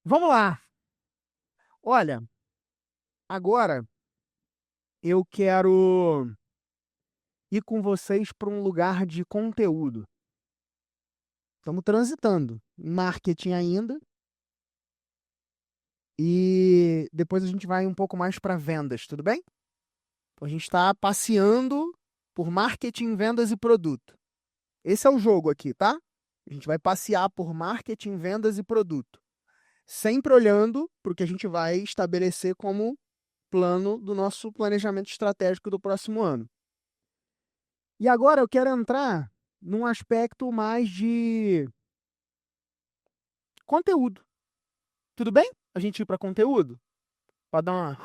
Vamos lá. Olha, agora eu quero ir com vocês para um lugar de conteúdo. Estamos transitando em marketing ainda e depois a gente vai um pouco mais para vendas, tudo bem? Então a gente está passeando por marketing, vendas e produto. Esse é o jogo aqui, tá? A gente vai passear por marketing, vendas e produto, sempre olhando para o que a gente vai estabelecer como plano do nosso planejamento estratégico do próximo ano. E agora eu quero entrar num aspecto mais de conteúdo. Tudo bem? A gente ir para conteúdo? Pode dar uma...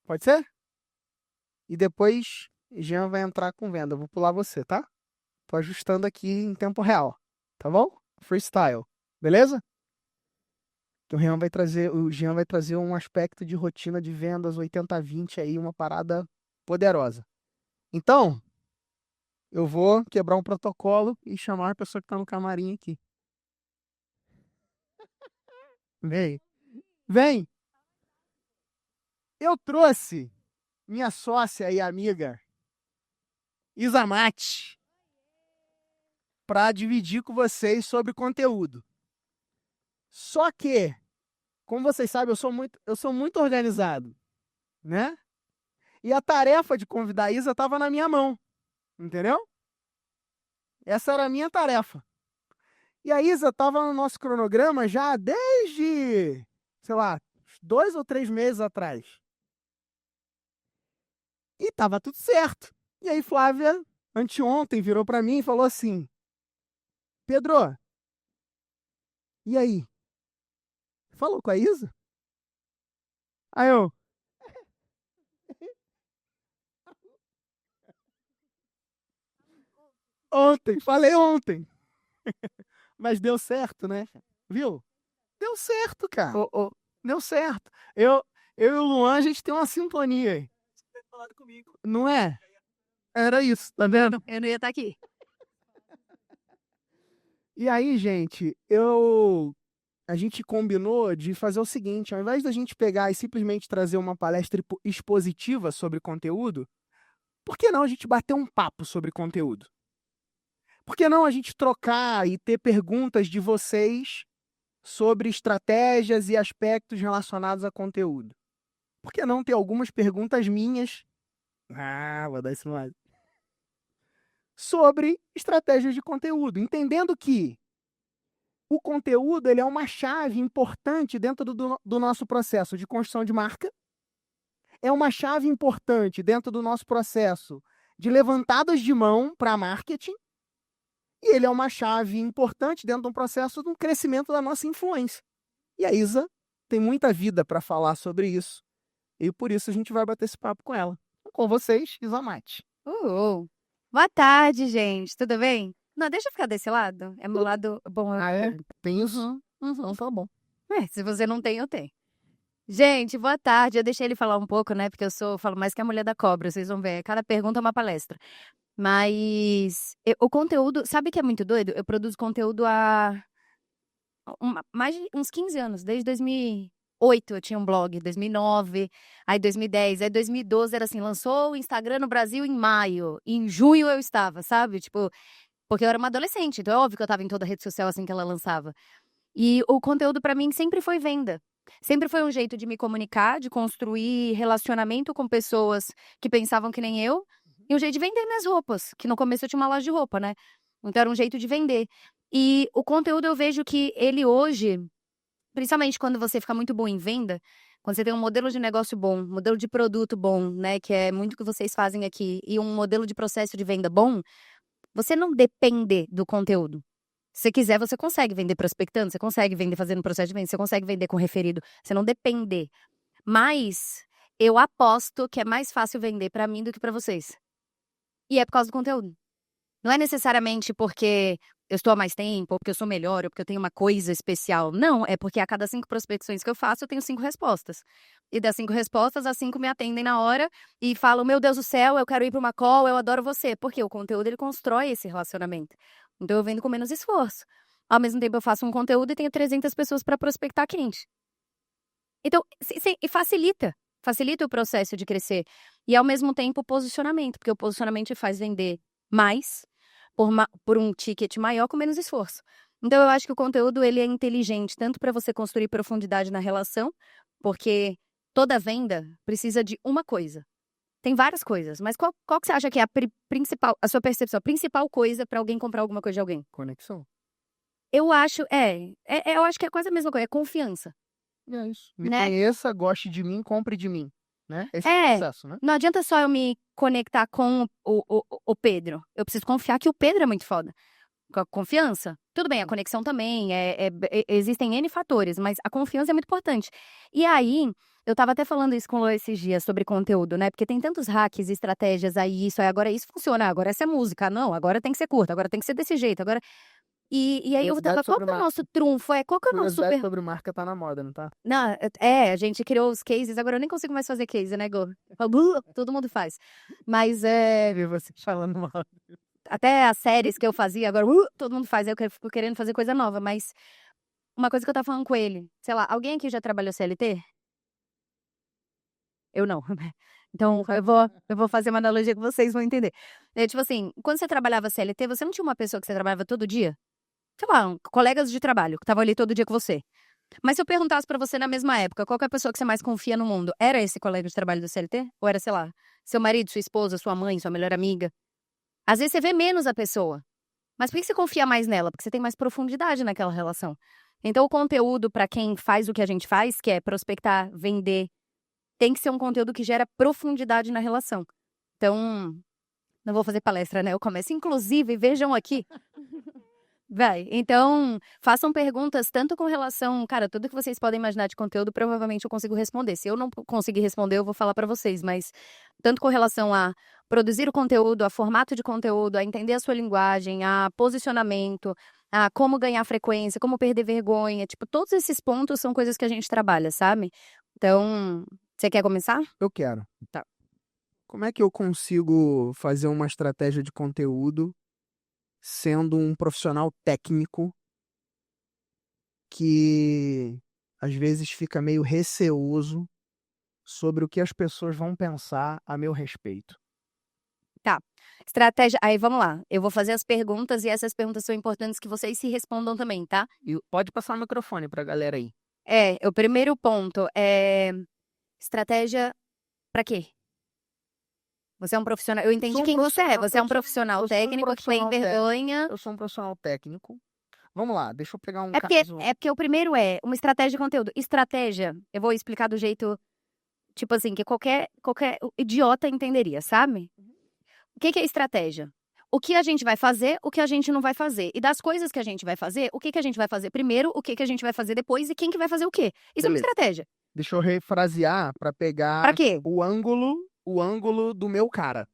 Pode ser? E depois Jean vai entrar com venda. Eu vou pular você, tá? Tô ajustando aqui em tempo real. Tá bom? Freestyle. Beleza? O Jean vai trazer um aspecto de rotina de vendas 80/20 aí, uma parada poderosa. Então, eu vou quebrar um protocolo e chamar a pessoa que tá no camarim aqui. Vem. Vem! Eu trouxe minha sócia e amiga Isamate para dividir com vocês sobre conteúdo. Só que, como vocês sabem, eu sou muito organizado, né? E a tarefa de convidar a Isa estava na minha mão, entendeu? Essa era a minha tarefa. E a Isa estava no nosso cronograma já desde, sei lá, 2 ou 3 meses atrás. E tava tudo certo. E aí Flávia, anteontem, virou para mim e falou assim: Pedro, e aí? Falou com a Isa? Aí eu, ontem, falei ontem. Mas deu certo, né? Viu? Deu certo, cara. Deu certo. Eu e o Luan, a gente tem uma sintonia aí. Não é? Era isso, tá vendo? Eu não ia estar aqui. E aí, gente, a gente combinou de fazer o seguinte, ao invés da gente pegar e simplesmente trazer uma palestra expositiva sobre conteúdo, por que não a gente bater um papo sobre conteúdo? Por que não a gente trocar e ter perguntas de vocês sobre estratégias e aspectos relacionados a conteúdo? Por que não ter algumas perguntas minhas? Vou dar isso mais. Sobre estratégias de conteúdo, entendendo que o conteúdo ele é uma chave importante dentro do nosso processo de construção de marca, é uma chave importante dentro do nosso processo de levantadas de mão para marketing, e ele é uma chave importante dentro de um processo de um crescimento da nossa influência. E a Isa tem muita vida para falar sobre isso, e por isso a gente vai bater esse papo com ela. Com vocês, Isa Mate. Boa tarde, gente. Tudo bem? Não, deixa eu ficar desse lado. É meu lado bom. Ah, é? Tem isso? Tá bom. Se você não tem, eu tenho. Gente, boa tarde. Eu deixei ele falar um pouco, né? Porque falo mais que a mulher da cobra, vocês vão ver. Cada pergunta é uma palestra. Mas o conteúdo, sabe que é muito doido? Eu produzo conteúdo há mais de uns 15 anos, desde 2008 eu tinha um blog, 2009, aí 2010, aí 2012 era assim, lançou o Instagram no Brasil em maio, e em junho eu estava, sabe? Tipo, porque eu era uma adolescente, então é óbvio que eu tava em toda rede social assim que ela lançava. E o conteúdo pra mim sempre foi venda. Sempre foi um jeito de me comunicar, de construir relacionamento com pessoas que pensavam que nem eu, e um jeito de vender minhas roupas, que no começo eu tinha uma loja de roupa, né? Então era um jeito de vender. E o conteúdo eu vejo que ele hoje, principalmente quando você fica muito bom em venda, quando você tem um modelo de negócio bom, um modelo de produto bom, né, que é muito o que vocês fazem aqui, e um modelo de processo de venda bom, você não depende do conteúdo. Se quiser, você consegue vender prospectando, você consegue vender fazendo processo de venda, você consegue vender com referido, você não depende. Mas eu aposto que é mais fácil vender pra mim do que pra vocês. E é por causa do conteúdo. Não é necessariamente porque eu estou há mais tempo, ou porque eu sou melhor, ou porque eu tenho uma coisa especial. Não, é porque a cada 5 prospecções que eu faço, eu tenho 5 respostas. E das 5 respostas, as 5 me atendem na hora e falam, meu Deus do céu, eu quero ir para uma call, eu adoro você. Porque o conteúdo, ele constrói esse relacionamento. Então, eu vendo com menos esforço. Ao mesmo tempo, eu faço um conteúdo e tenho 300 pessoas para prospectar quente. Então, e facilita o processo de crescer. E, ao mesmo tempo, o posicionamento, porque o posicionamento te faz vender mais por um ticket maior com menos esforço. Então, eu acho que o conteúdo ele é inteligente, tanto para você construir profundidade na relação, porque toda venda precisa de uma coisa. Tem várias coisas, mas qual que você acha que é a sua percepção, a principal coisa para alguém comprar alguma coisa de alguém? Conexão. Eu acho, eu acho que é quase a mesma coisa, é confiança, É isso. Me né? conheça, goste de mim, compre de mim, né? Esse é o processo, né? Não adianta só eu me conectar com o Pedro. Eu preciso confiar que o Pedro é muito foda. Com a confiança. Tudo bem, a conexão também, existem N fatores, mas a confiança é muito importante. E aí, eu tava até falando isso com o Lô esses dias sobre conteúdo, né? Porque tem tantos hacks, estratégias, aí agora isso funciona, agora essa é música, não, agora tem que ser curta, agora tem que ser desse jeito, agora... E aí eu tava, qual que é o nosso trunfo? Qual que é o nosso Curiosidade sobre marca tá na moda, não tá? Não, a gente criou os cases, agora eu nem consigo mais fazer case, né, Gô? Todo mundo faz. Mas Ver você falando mal. até as séries que eu fazia, agora todo mundo faz, aí eu fico querendo fazer coisa nova, mas uma coisa que eu tava falando com ele, sei lá, alguém aqui já trabalhou CLT? Eu não. Então, eu vou fazer uma analogia que vocês vão entender. Tipo assim, quando você trabalhava CLT, você não tinha uma pessoa que você trabalhava todo dia? Sei lá, colegas de trabalho que estavam ali todo dia com você. Mas se eu perguntasse pra você na mesma época, qual que é a pessoa que você mais confia no mundo? Era esse colega de trabalho do CLT? Ou era, sei lá, seu marido, sua esposa, sua mãe, sua melhor amiga? Às vezes você vê menos a pessoa. Mas por que você confia mais nela? Porque você tem mais profundidade naquela relação. Então, o conteúdo, pra quem faz o que a gente faz, que é prospectar, vender, tem que ser um conteúdo que gera profundidade na relação. Então, não vou fazer palestra, né? Eu começo. Inclusive, vejam aqui. Vai. Então, façam perguntas tanto com relação, cara, tudo que vocês podem imaginar de conteúdo, provavelmente eu consigo responder. Se eu não conseguir responder, eu vou falar pra vocês, mas tanto com relação a produzir o conteúdo, a formato de conteúdo, a entender a sua linguagem, a posicionamento, a como ganhar frequência, como perder vergonha, tipo, todos esses pontos são coisas que a gente trabalha, sabe? Então, você quer começar? Eu quero. Tá. Como é que eu consigo fazer uma estratégia de conteúdo sendo um profissional técnico que às vezes fica meio receoso sobre o que as pessoas vão pensar a meu respeito? Tá. Estratégia. Aí vamos lá. Eu vou fazer as perguntas e essas perguntas são importantes que vocês se respondam também, tá? E pode passar o microfone pra galera aí. O primeiro ponto é estratégia pra quê? Você é um profissional. Eu entendi quem você é. Você é um profissional técnico que tem vergonha. Eu sou um profissional técnico. Vamos lá, deixa eu pegar um É porque, caso. é porque o primeiro é uma estratégia de conteúdo. Estratégia, eu vou explicar do jeito, tipo assim, que qualquer idiota entenderia, sabe? O que é estratégia? O que a gente vai fazer, o que a gente não vai fazer. E das coisas que a gente vai fazer, o que a gente vai fazer primeiro, o que a gente vai fazer depois e quem que vai fazer o quê. Isso é uma Beleza. estratégia. Deixa eu refrasear para pegar Pra quê? o ângulo do meu cara,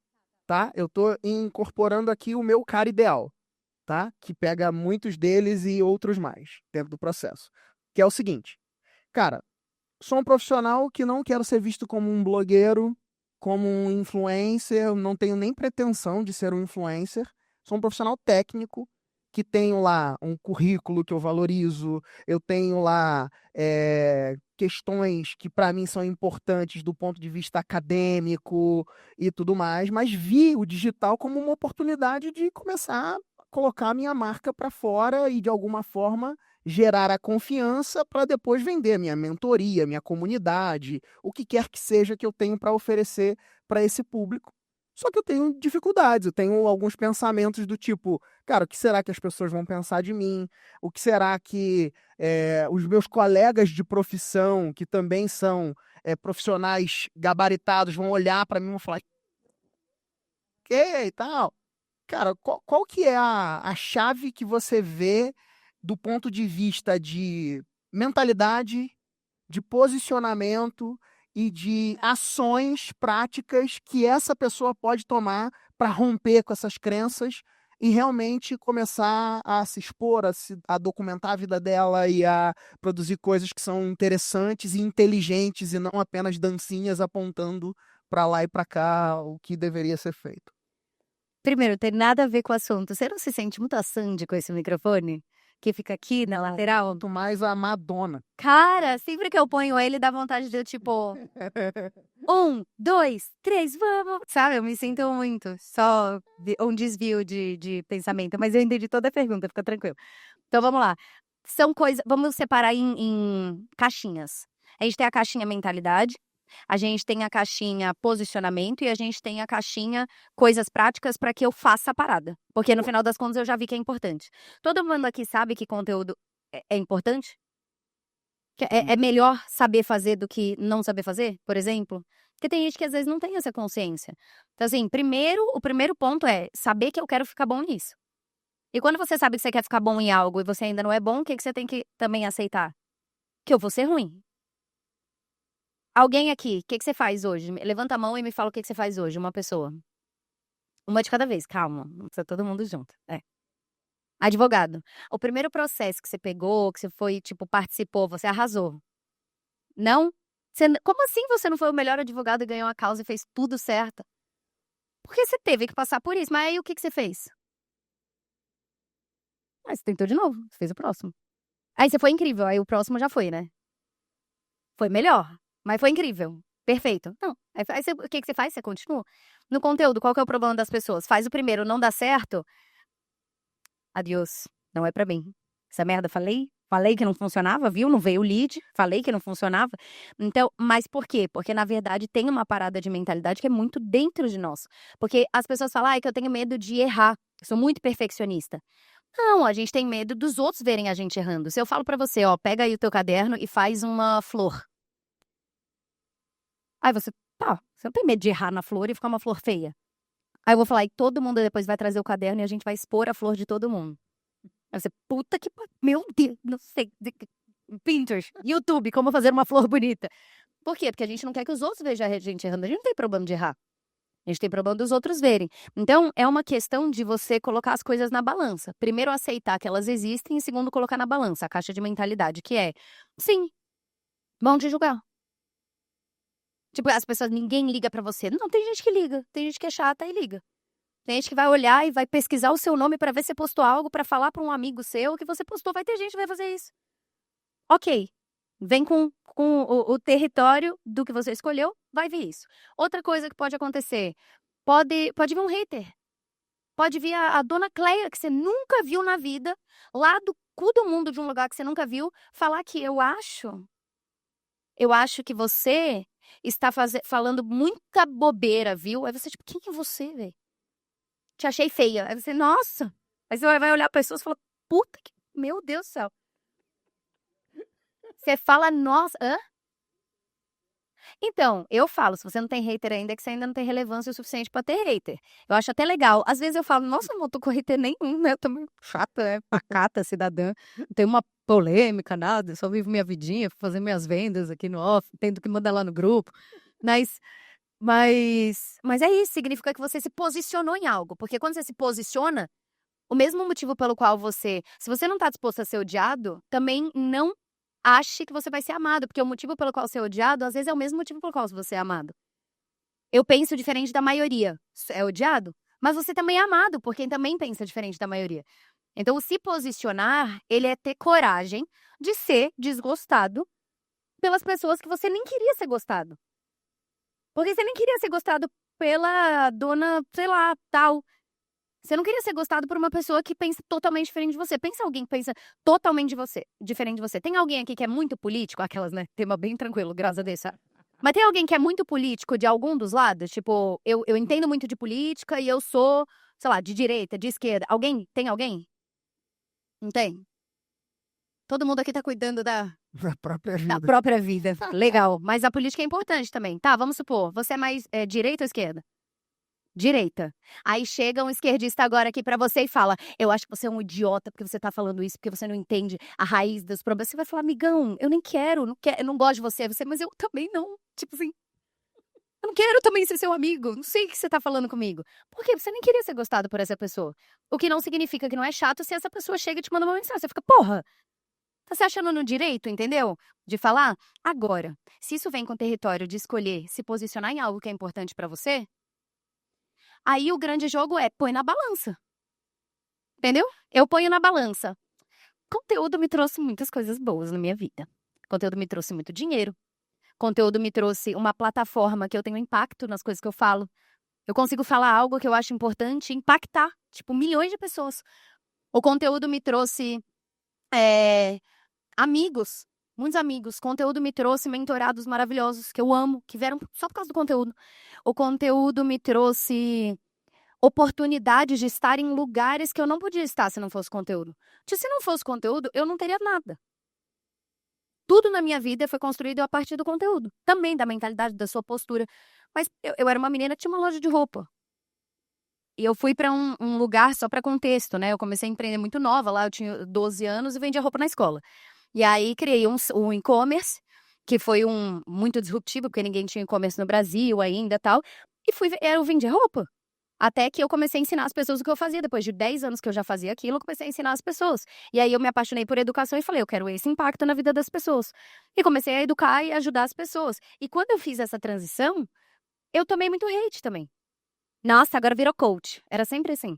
tá? Eu tô incorporando aqui o meu cara ideal, tá? Que pega muitos deles e outros mais dentro do processo. Que é o seguinte, cara, sou um profissional que não quero ser visto como um blogueiro, como um influencer, não tenho nem pretensão de ser um influencer. Sou um profissional técnico que tenho lá um currículo que eu valorizo, eu tenho lá questões que para mim são importantes do ponto de vista acadêmico e tudo mais, mas vi o digital como uma oportunidade de começar a colocar a minha marca para fora e de alguma forma gerar a confiança para depois vender minha mentoria, minha comunidade, o que quer que seja que eu tenho para oferecer para esse público. Só que eu tenho dificuldades, eu tenho alguns pensamentos do tipo, cara, o que será que as pessoas vão pensar de mim? O que será que os meus colegas de profissão, que também são profissionais gabaritados, vão olhar para mim e vão falar, que e tal? Cara, qual que é a chave que você vê do ponto de vista de mentalidade, de posicionamento e de ações práticas que essa pessoa pode tomar para romper com essas crenças e realmente começar a se expor, a documentar a vida dela e a produzir coisas que são interessantes e inteligentes e não apenas dancinhas apontando para lá e para cá o que deveria ser feito. Primeiro, tem nada a ver com o assunto. Você não se sente muito a Sandy com esse microfone? que fica aqui na lateral. Quanto mais a Madonna. Cara, sempre que eu ponho ele, dá vontade de eu, tipo, 1, 2, 3, vamos. Sabe, eu me sinto muito. Só um desvio de pensamento. Mas eu entendi toda a pergunta, fica tranquilo. Então, vamos lá. São coisas. Vamos separar em caixinhas. A gente tem a caixinha mentalidade, a gente tem a caixinha posicionamento e a gente tem a caixinha coisas práticas para que eu faça a parada. Porque no final das contas eu já vi que é importante. Todo mundo aqui sabe que conteúdo é importante? Que é melhor saber fazer do que não saber fazer, por exemplo? Porque tem gente que às vezes não tem essa consciência. Então, assim, o primeiro ponto é saber que eu quero ficar bom nisso. E quando você sabe que você quer ficar bom em algo e você ainda não é bom, o que você tem que também aceitar? Que eu vou ser ruim. Alguém aqui, o que você faz hoje? Levanta a mão e me fala o que você faz hoje, uma pessoa. Uma de cada vez, calma. Não precisa todo mundo junto. Advogado. O primeiro processo que você pegou, que você foi, tipo, participou, você arrasou. Não? Como assim você não foi o melhor advogado e ganhou a causa e fez tudo certo? Porque você teve que passar por isso. Mas aí o que você fez? Aí você tentou de novo, você fez o próximo. Aí você foi incrível, aí o próximo já foi, né? Foi melhor, mas foi incrível. Perfeito. Não. Aí o que você faz? Você continua. No conteúdo, qual que é o problema das pessoas? Faz o primeiro, não dá certo. Adiós. Não é pra mim. Essa merda, falei que não funcionava, viu? Não veio o lead, falei que não funcionava. Então, mas por quê? Porque, na verdade, tem uma parada de mentalidade que é muito dentro de nós. Porque as pessoas falam, que eu tenho medo de errar. Eu sou muito perfeccionista. Não, a gente tem medo dos outros verem a gente errando. Se eu falo pra você, pega aí o teu caderno e faz uma flor. Aí você não tem medo de errar na flor e ficar uma flor feia. Aí eu vou falar, e todo mundo depois vai trazer o caderno e a gente vai expor a flor de todo mundo. Aí você, puta que meu Deus, não sei. Pinterest, YouTube, como fazer uma flor bonita. Por quê? Porque a gente não quer que os outros vejam a gente errando. A gente não tem problema de errar. A gente tem problema dos outros verem. Então, é uma questão de você colocar as coisas na balança. Primeiro, aceitar que elas existem. E segundo, colocar na balança a caixa de mentalidade, que é, sim, bom de julgar. Tipo, as pessoas, ninguém liga pra você. Não, tem gente que liga. Tem gente que é chata e liga. Tem gente que vai olhar e vai pesquisar o seu nome pra ver se você postou algo, pra falar pra um amigo seu que você postou. Vai ter gente que vai fazer isso. Ok. Vem com o território do que você escolheu, vai vir isso. Outra coisa que pode acontecer, pode vir um hater. Pode vir a dona Cleia, que você nunca viu na vida, lá do cu do mundo de um lugar que você nunca viu, falar que eu acho que você está falando muita bobeira, viu? Aí você, tipo, quem é você, velho? Te achei feia. Aí você, nossa. Aí você vai olhar a pessoa e fala, puta que... Meu Deus do céu. Você fala, nossa, hã? Então, eu falo, se você não tem hater ainda, é que você ainda não tem relevância o suficiente pra ter hater. Eu acho até legal. Às vezes eu falo, nossa, não tô com hater nenhum, né? Eu tô meio chata, né? Pacata, cidadã. Não tem uma polêmica, nada. Eu só vivo minha vidinha, fazer minhas vendas aqui no off, tendo que mandar lá no grupo. Mas é isso, significa que você se posicionou em algo. Porque quando você se posiciona, o mesmo motivo pelo qual se você não tá disposto a ser odiado, também não ache que você vai ser amado, porque o motivo pelo qual você é odiado, às vezes é o mesmo motivo pelo qual você é amado. Eu penso diferente da maioria, é odiado, mas você também é amado por quem também pensa diferente da maioria. Então, o se posicionar, ele é ter coragem de ser desgostado pelas pessoas que você nem queria ser gostado. Porque você nem queria ser gostado pela dona, sei lá, tal. Você não queria ser gostado por uma pessoa que pensa totalmente diferente de você. Pensa alguém que pensa totalmente diferente de você. Tem alguém aqui que é muito político? Aquelas, né? Tema bem tranquilo, graças a Deus. Mas tem alguém que é muito político de algum dos lados? Tipo, eu entendo muito de política e eu sou, sei lá, de direita, de esquerda. Tem alguém? Não tem? Todo mundo aqui tá cuidando da própria vida. Legal. Mas a política é importante também. Tá, vamos supor, você é mais direita ou esquerda? Direita. Aí chega um esquerdista agora aqui pra você e fala, eu acho que você é um idiota porque você tá falando isso, porque você não entende a raiz dos problemas. Você vai falar, amigão, eu nem quero, eu não gosto de você, mas eu também não. Tipo assim, eu não quero também ser seu amigo, não sei o que você tá falando comigo. Por quê? Você nem queria ser gostado por essa pessoa. O que não significa que não é chato se essa pessoa chega e te manda uma mensagem. Você fica, porra, tá se achando no direito, entendeu? De falar? Agora, se isso vem com o território de escolher se posicionar em algo que é importante pra você, aí o grande jogo é põe na balança. Entendeu? Eu ponho na balança. Conteúdo me trouxe muitas coisas boas na minha vida. Conteúdo me trouxe muito dinheiro. Conteúdo me trouxe uma plataforma que eu tenho impacto nas coisas que eu falo. Eu consigo falar algo que eu acho importante e impactar, tipo, milhões de pessoas. O conteúdo me trouxe amigos, muitos amigos. Conteúdo me trouxe mentorados maravilhosos que eu amo, que vieram só por causa do conteúdo. O conteúdo me trouxe oportunidades de estar em lugares que eu não podia estar se não fosse conteúdo. Se não fosse conteúdo, eu não teria nada. Tudo na minha vida foi construído a partir do conteúdo. Também da mentalidade, da sua postura. Mas eu era uma menina que tinha uma loja de roupa. E eu fui para um lugar, só para contexto, né? Eu comecei a empreender muito nova lá, eu tinha 12 anos e vendia roupa na escola. E aí criei um e-commerce, que foi muito disruptivo, porque ninguém tinha e-commerce no Brasil ainda e tal. E eu vendia roupa. Até que eu comecei a ensinar as pessoas o que eu fazia. Depois de 10 anos que eu já fazia aquilo, eu comecei a ensinar as pessoas. E aí eu me apaixonei por educação e falei, eu quero esse impacto na vida das pessoas. E comecei a educar e ajudar as pessoas. E quando eu fiz essa transição, eu tomei muito hate também. Nossa, agora virou coach. Era sempre assim.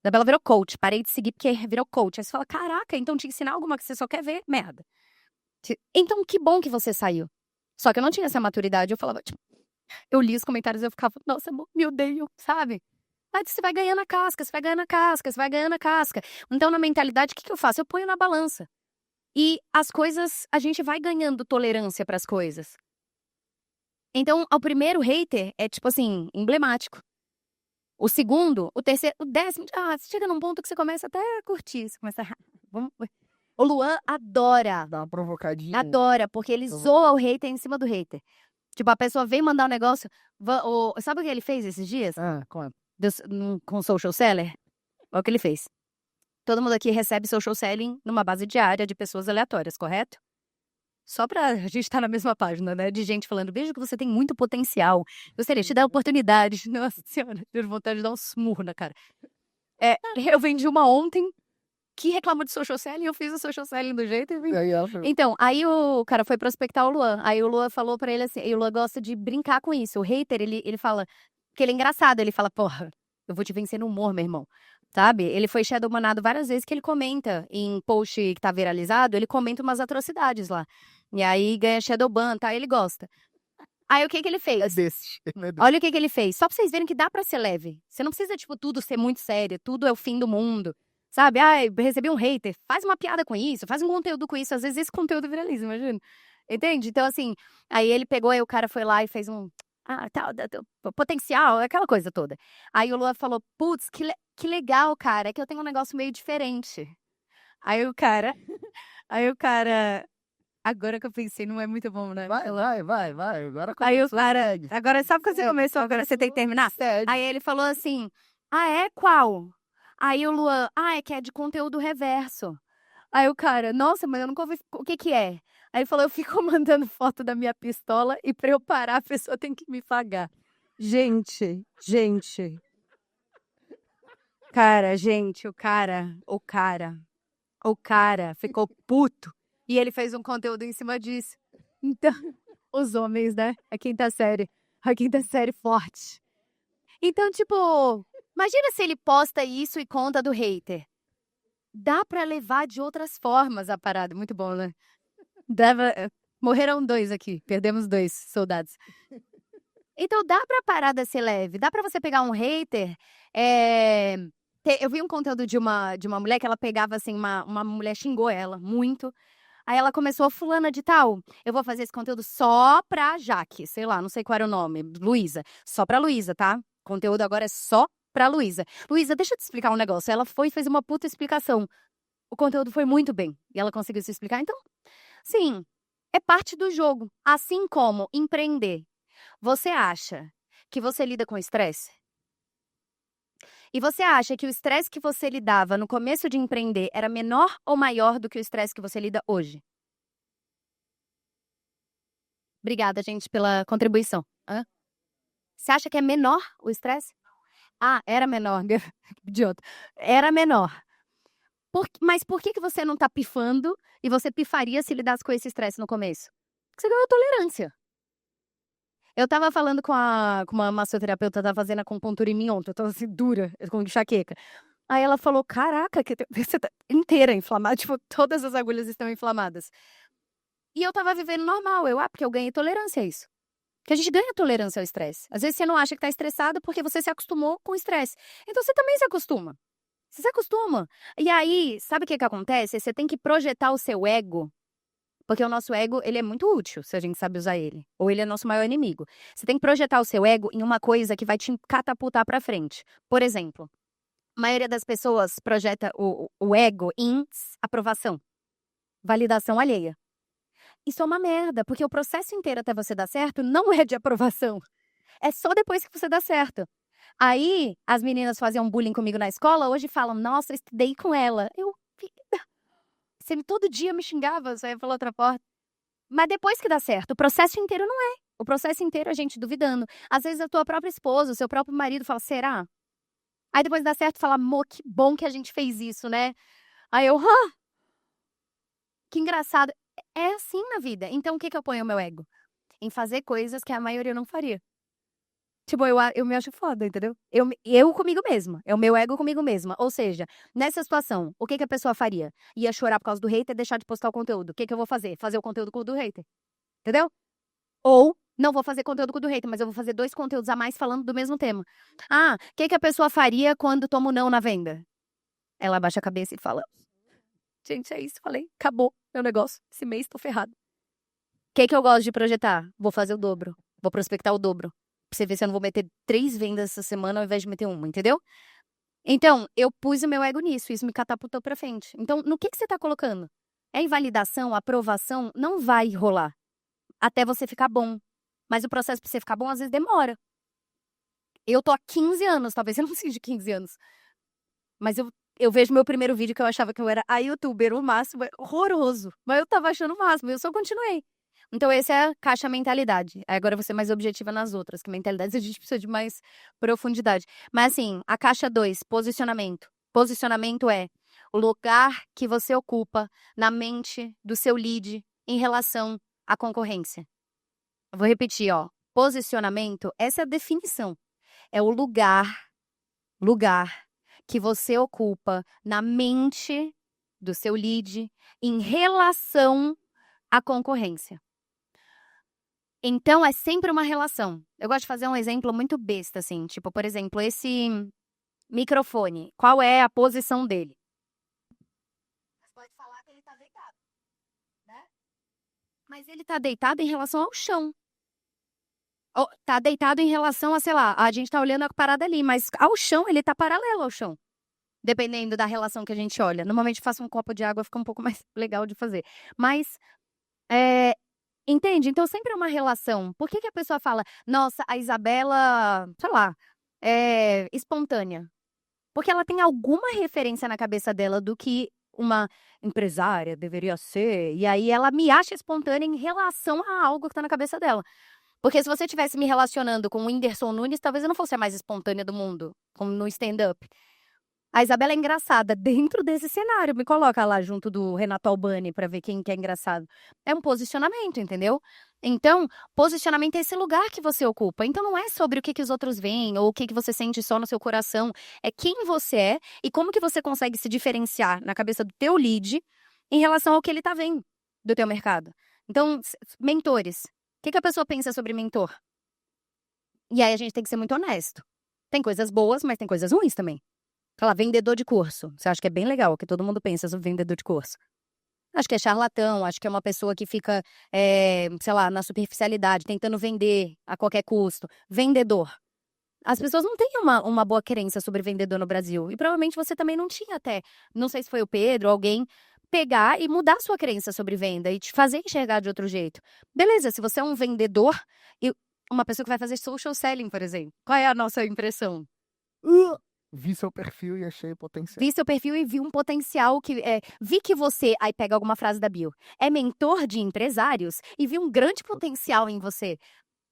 Isabela virou coach. Parei de seguir porque virou coach. Aí você fala, caraca, então te ensinar alguma que você só quer ver? Merda. Então, que bom que você saiu. Só que eu não tinha essa maturidade. Eu falava, tipo, eu li os comentários e eu ficava, nossa, amor, me odeio, sabe? Mas você vai ganhando a casca, você vai ganhando a casca, você vai ganhando a casca. Então, na mentalidade, o que eu faço? Eu ponho na balança. E as coisas, a gente vai ganhando tolerância para as coisas. Então, o primeiro hater é, tipo assim, emblemático. O segundo, o terceiro, o décimo, você chega num ponto que você começa até a curtir. Você começa O Luan adora. Dá uma provocadinha. Adora, porque ele zoa o hater em cima do hater. Tipo, a pessoa vem mandar um negócio. Sabe o que ele fez esses dias? Conta. Com social seller? Olha o que ele fez. Todo mundo aqui recebe social selling numa base diária de pessoas aleatórias, correto? Só pra gente estar na mesma página, né? De gente falando, vejo que você tem muito potencial. Gostaria de te dar oportunidades. Nossa senhora, tive vontade de dar um smurro na cara. Eu vendi uma ontem que reclamou de social selling, eu fiz o social selling do jeito e vim. Então, aí o cara foi prospectar o Luan. Aí o Luan falou pra ele assim, e o Luan gosta de brincar com isso. O hater, ele fala, que ele é engraçado, ele fala, porra, eu vou te vencer no humor, meu irmão. Sabe? Ele foi shadowbanado várias vezes que ele comenta em post que tá viralizado, ele comenta umas atrocidades lá. E aí ganha shadowban, tá? Ele gosta. Aí o que ele fez? Olha o que ele fez. Só pra vocês verem que dá pra ser leve. Você não precisa, tipo, tudo ser muito sério, tudo é o fim do mundo. Sabe? Recebi um hater. Faz uma piada com isso, faz um conteúdo com isso. Às vezes esse conteúdo viraliza, imagina. Entende? Então, assim, aí ele pegou, aí o cara foi lá e fez potencial, aquela coisa toda. Aí o Luan falou, putz, que legal, cara, é que eu tenho um negócio meio diferente. Aí o cara, agora que eu pensei, não é muito bom, né? Vai. Aí o cara, agora sabe quando você começou, agora você tem que terminar? Aí ele falou assim, qual? Aí o Luan, é que é de conteúdo reverso. Aí o cara, nossa, mas eu nunca ouvi, o que é? Aí ele falou, eu fico mandando foto da minha pistola e pra eu parar a pessoa tem que me pagar. Gente. Cara, gente, o cara ficou puto. E ele fez um conteúdo em cima disso. Então, os homens, né? A quinta série forte. Então, tipo, imagina se ele posta isso e conta do hater. Dá pra levar de outras formas a parada. Muito bom, né? Morreram 2 aqui. Perdemos 2 soldados. Então, dá pra parada ser leve. Dá pra você pegar um hater. Eu vi um conteúdo de uma mulher que ela pegava, assim, uma mulher xingou ela muito. Aí ela começou, fulana de tal, eu vou fazer esse conteúdo só pra Jaque, sei lá, não sei qual era o nome, Luísa. Só pra Luísa, tá? O conteúdo agora é só pra Luísa. Luísa, deixa eu te explicar um negócio. Ela foi e fez uma puta explicação. O conteúdo foi muito bem. E ela conseguiu se explicar. Então, sim, é parte do jogo. Assim como empreender. Você acha que você lida com estresse? E você acha que o estresse que você lidava no começo de empreender era menor ou maior do que o estresse que você lida hoje? Obrigada, gente, pela contribuição. Você acha que é menor o estresse? Era menor. Idiota. Era menor. Mas por que você não tá pifando e você pifaria se lidasse com esse estresse no começo? Porque você ganhou tolerância. Eu tava falando com uma massoterapeuta, tava fazendo acupuntura em mim ontem, eu tava assim, dura, com enxaqueca. Aí ela falou, caraca, você tá inteira inflamada, tipo, todas as agulhas estão inflamadas. E eu tava vivendo normal, porque eu ganhei tolerância a isso. Porque a gente ganha tolerância ao estresse. Às vezes você não acha que tá estressado porque você se acostumou com o estresse. Então você também se acostuma. Você se acostuma. E aí, sabe o que acontece? Você tem que projetar o seu ego, porque o nosso ego, ele é muito útil, se a gente sabe usar ele. Ou ele é nosso maior inimigo. Você tem que projetar o seu ego em uma coisa que vai te catapultar pra frente. Por exemplo, a maioria das pessoas projeta o ego em aprovação, validação alheia. Isso é uma merda, porque o processo inteiro até você dar certo não é de aprovação. É só depois que você dá certo. Aí, as meninas faziam bullying comigo na escola, hoje falam, nossa, eu estudei com ela. Você todo dia me xingava, você ia pela outra porta. Mas depois que dá certo, o processo inteiro não é. O processo inteiro a gente duvidando. Às vezes a tua própria esposa, o seu próprio marido fala, será? Aí depois dá certo, fala, amor, que bom que a gente fez isso, né? Aí eu, que engraçado. É assim na vida. Então, o que eu ponho o meu ego? Em fazer coisas que a maioria não faria. Tipo, eu me acho foda, entendeu? Eu comigo mesma. É o meu ego comigo mesma. Ou seja, nessa situação, o que a pessoa faria? Ia chorar por causa do hater e deixar de postar o conteúdo. O que eu vou fazer? Fazer o conteúdo com o do hater. Entendeu? Ou, não vou fazer conteúdo com o do hater, mas eu vou fazer 2 conteúdos a mais falando do mesmo tema. Ah, o que a pessoa faria quando toma um não na venda? Ela abaixa a cabeça e fala, gente, é isso, falei, acabou meu negócio. Esse mês tô ferrado. O que eu gosto de projetar? Vou fazer o dobro. Vou prospectar o dobro. Pra você ver se eu não vou meter 3 vendas essa semana ao invés de meter uma, entendeu? Então, eu pus o meu ego nisso, isso me catapultou pra frente. Então, no que você tá colocando? É invalidação, aprovação? Não vai rolar. Até você ficar bom. Mas o processo pra você ficar bom, às vezes, demora. Eu tô há 15 anos, talvez eu não seja de 15 anos. Mas eu vejo meu primeiro vídeo que eu achava que eu era a youtuber, o máximo, é horroroso. Mas eu tava achando o máximo, eu só continuei. Então, esse é a caixa mentalidade. Aí agora eu vou ser mais objetiva nas outras, que mentalidades a gente precisa de mais profundidade. Mas assim, a caixa 2, posicionamento. Posicionamento é o lugar que você ocupa na mente do seu lead em relação à concorrência. Eu vou repetir, ó. Posicionamento, essa é a definição. É o lugar que você ocupa na mente do seu lead em relação à concorrência. Então, é sempre uma relação. Eu gosto de fazer um exemplo muito besta, assim. Tipo, por exemplo, esse microfone. Qual é a posição dele? Você pode falar que ele tá deitado, né? Mas ele tá deitado em relação ao chão. Tá deitado em relação a, sei lá, a gente tá olhando a parada ali, mas ao chão, ele tá paralelo ao chão. Dependendo da relação que a gente olha. Normalmente, faço um copo de água, fica um pouco mais legal de fazer. Mas, entende? Então, sempre é uma relação. Por que a pessoa fala, nossa, a Isabela, sei lá, é espontânea? Porque ela tem alguma referência na cabeça dela do que uma empresária deveria ser. E aí ela me acha espontânea em relação a algo que tá na cabeça dela. Porque se você estivesse me relacionando com o Whindersson Nunes, talvez eu não fosse a mais espontânea do mundo, como no stand-up. A Isabela é engraçada dentro desse cenário. Me coloca lá junto do Renato Albani pra ver quem que é engraçado. É um posicionamento, entendeu? Então, posicionamento é esse lugar que você ocupa. Então, não é sobre o que os outros veem ou o que você sente só no seu coração. É quem você é e como que você consegue se diferenciar na cabeça do teu lead em relação ao que ele tá vendo do teu mercado. Então, mentores. O que a pessoa pensa sobre mentor? E aí a gente tem que ser muito honesto. Tem coisas boas, mas tem coisas ruins também. Sei lá, vendedor de curso. Você acha que é bem legal o que todo mundo pensa sobre vendedor de curso? Acho que é charlatão, acho que é uma pessoa que fica, sei lá, na superficialidade, tentando vender a qualquer custo. Vendedor. As pessoas não têm uma boa crença sobre vendedor no Brasil. E provavelmente você também não tinha até. Não sei se foi o Pedro, alguém pegar e mudar a sua crença sobre venda e te fazer enxergar de outro jeito. Beleza, se você é um vendedor e uma pessoa que vai fazer social selling, por exemplo. Qual é a nossa impressão? Vi seu perfil e achei potencial. Vi seu perfil e vi um potencial que vi que você, aí pega alguma frase da bio, é mentor de empresários e vi um grande potencial em você.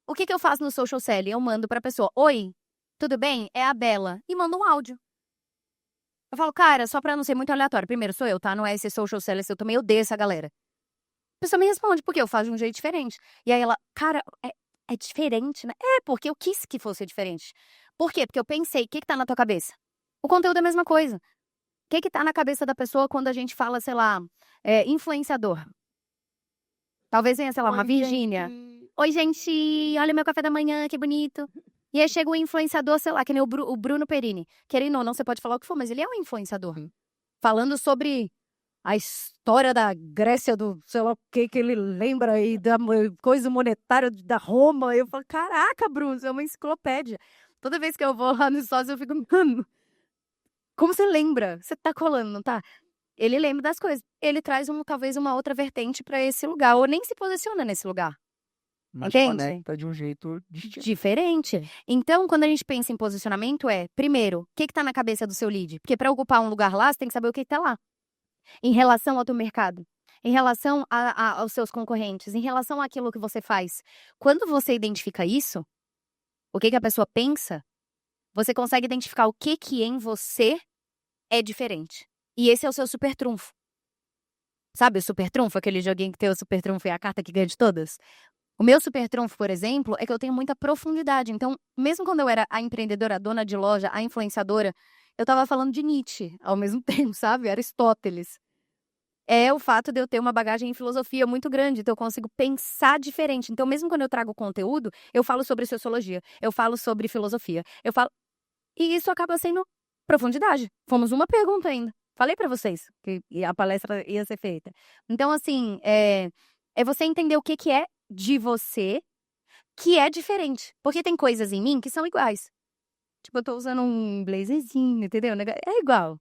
O que eu faço no social selling? Eu mando pra pessoa, oi, tudo bem? É a Bela. E mando um áudio. Eu falo, cara, só pra não ser muito aleatório. Primeiro, sou eu, tá? Não é esse social seller, eu também odeio essa galera. A pessoa me responde, porque eu faço de um jeito diferente. E aí ela, cara, é diferente, né? É, porque eu quis que fosse diferente. Por quê? Porque eu pensei, o que tá na tua cabeça? O conteúdo é a mesma coisa. O que tá na cabeça da pessoa quando a gente fala, sei lá, influenciador? Talvez venha, sei lá, uma Oi, Virgínia. gente. Oi, gente, olha o meu café da manhã, que bonito. E aí chega um influenciador, sei lá, que nem o Bruno Perini. Querendo ou não, você pode falar o que for, mas ele é um influenciador. Sim. Falando sobre a história da Grécia, do sei lá o que ele lembra aí, da coisa monetária da Roma. Eu falo, caraca, Bruno, você é uma enciclopédia. Toda vez que eu vou lá nos sócios, eu fico, mano, como você lembra? Você tá colando, não tá? Ele lembra das coisas. Ele traz talvez uma outra vertente pra esse lugar, ou nem se posiciona nesse lugar. Mas Entende? conecta de um jeito distinto. Diferente. Então, quando a gente pensa em posicionamento, primeiro, o que tá na cabeça do seu lead? Porque para ocupar um lugar lá, você tem que saber o que tá lá. Em relação ao teu mercado, em relação aos seus concorrentes, em relação àquilo que você faz. Quando você identifica isso, o que a pessoa pensa, você consegue identificar o que em você é diferente. E esse é o seu super trunfo. Sabe o super trunfo? Aquele joguinho que tem o super trunfo e a carta que ganha de todas? O meu super trunfo, por exemplo, é que eu tenho muita profundidade. Então, mesmo quando eu era a empreendedora, a dona de loja, a influenciadora, eu tava falando de Nietzsche ao mesmo tempo, sabe? Aristóteles. É o fato de eu ter uma bagagem em filosofia muito grande, então eu consigo pensar diferente. Então, mesmo quando eu trago conteúdo, eu falo sobre sociologia, eu falo sobre filosofia, eu falo. E isso acaba sendo profundidade. Fomos uma pergunta ainda. Falei pra vocês que a palestra ia ser feita. Então, assim, é você entender o que é de você que é diferente. Porque tem coisas em mim que são iguais. Tipo, eu tô usando um blazerzinho, entendeu? É igual.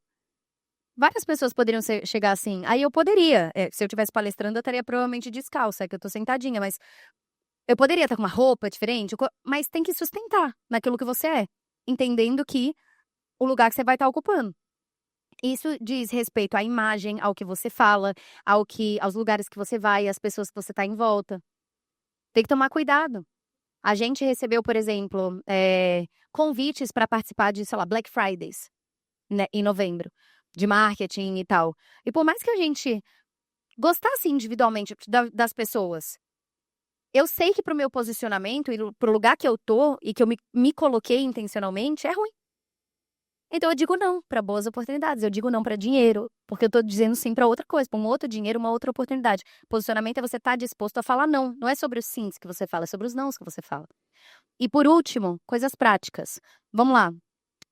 Várias pessoas poderiam chegar assim. Aí eu poderia. Se eu estivesse palestrando, eu estaria provavelmente descalça, é que eu tô sentadinha, mas eu poderia estar com uma roupa diferente, mas tem que sustentar naquilo que você é. Entendendo que o lugar que você vai estar ocupando. Isso diz respeito à imagem, ao que você fala, aos lugares que você vai, às pessoas que você está em volta. Tem que tomar cuidado. A gente recebeu, por exemplo, convites para participar de, sei lá, Black Fridays, né, em novembro, de marketing e tal. E por mais que a gente gostasse individualmente das pessoas, eu sei que pro meu posicionamento e pro lugar que eu tô e que eu me coloquei intencionalmente é ruim. Então eu digo não para boas oportunidades, eu digo não para dinheiro, porque eu tô dizendo sim para outra coisa, para um outro dinheiro, uma outra oportunidade. Posicionamento é você estar disposto a falar não, não é sobre os sims que você fala, é sobre os nãos que você fala. E por último, coisas práticas. Vamos lá.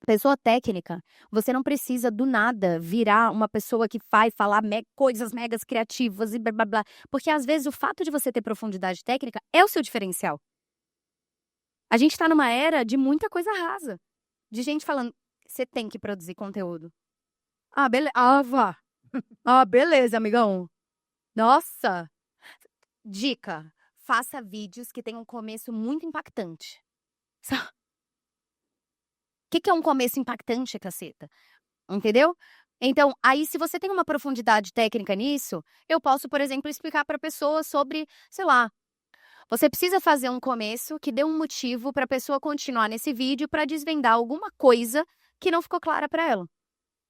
Pessoa técnica, você não precisa do nada virar uma pessoa que faz falar coisas megas criativas e blá blá blá, porque às vezes o fato de você ter profundidade técnica é o seu diferencial. A gente tá numa era de muita coisa rasa, de gente falando, você tem que produzir conteúdo. Ah, beleza. Ah, vá. Ah, beleza, amigão. Nossa. Dica: faça vídeos que tenham um começo muito impactante. O que é um começo impactante, caceta? Entendeu? Então, aí, se você tem uma profundidade técnica nisso, eu posso, por exemplo, explicar para a pessoa sobre, sei lá, você precisa fazer um começo que dê um motivo para a pessoa continuar nesse vídeo para desvendar alguma coisa que não ficou clara para ela.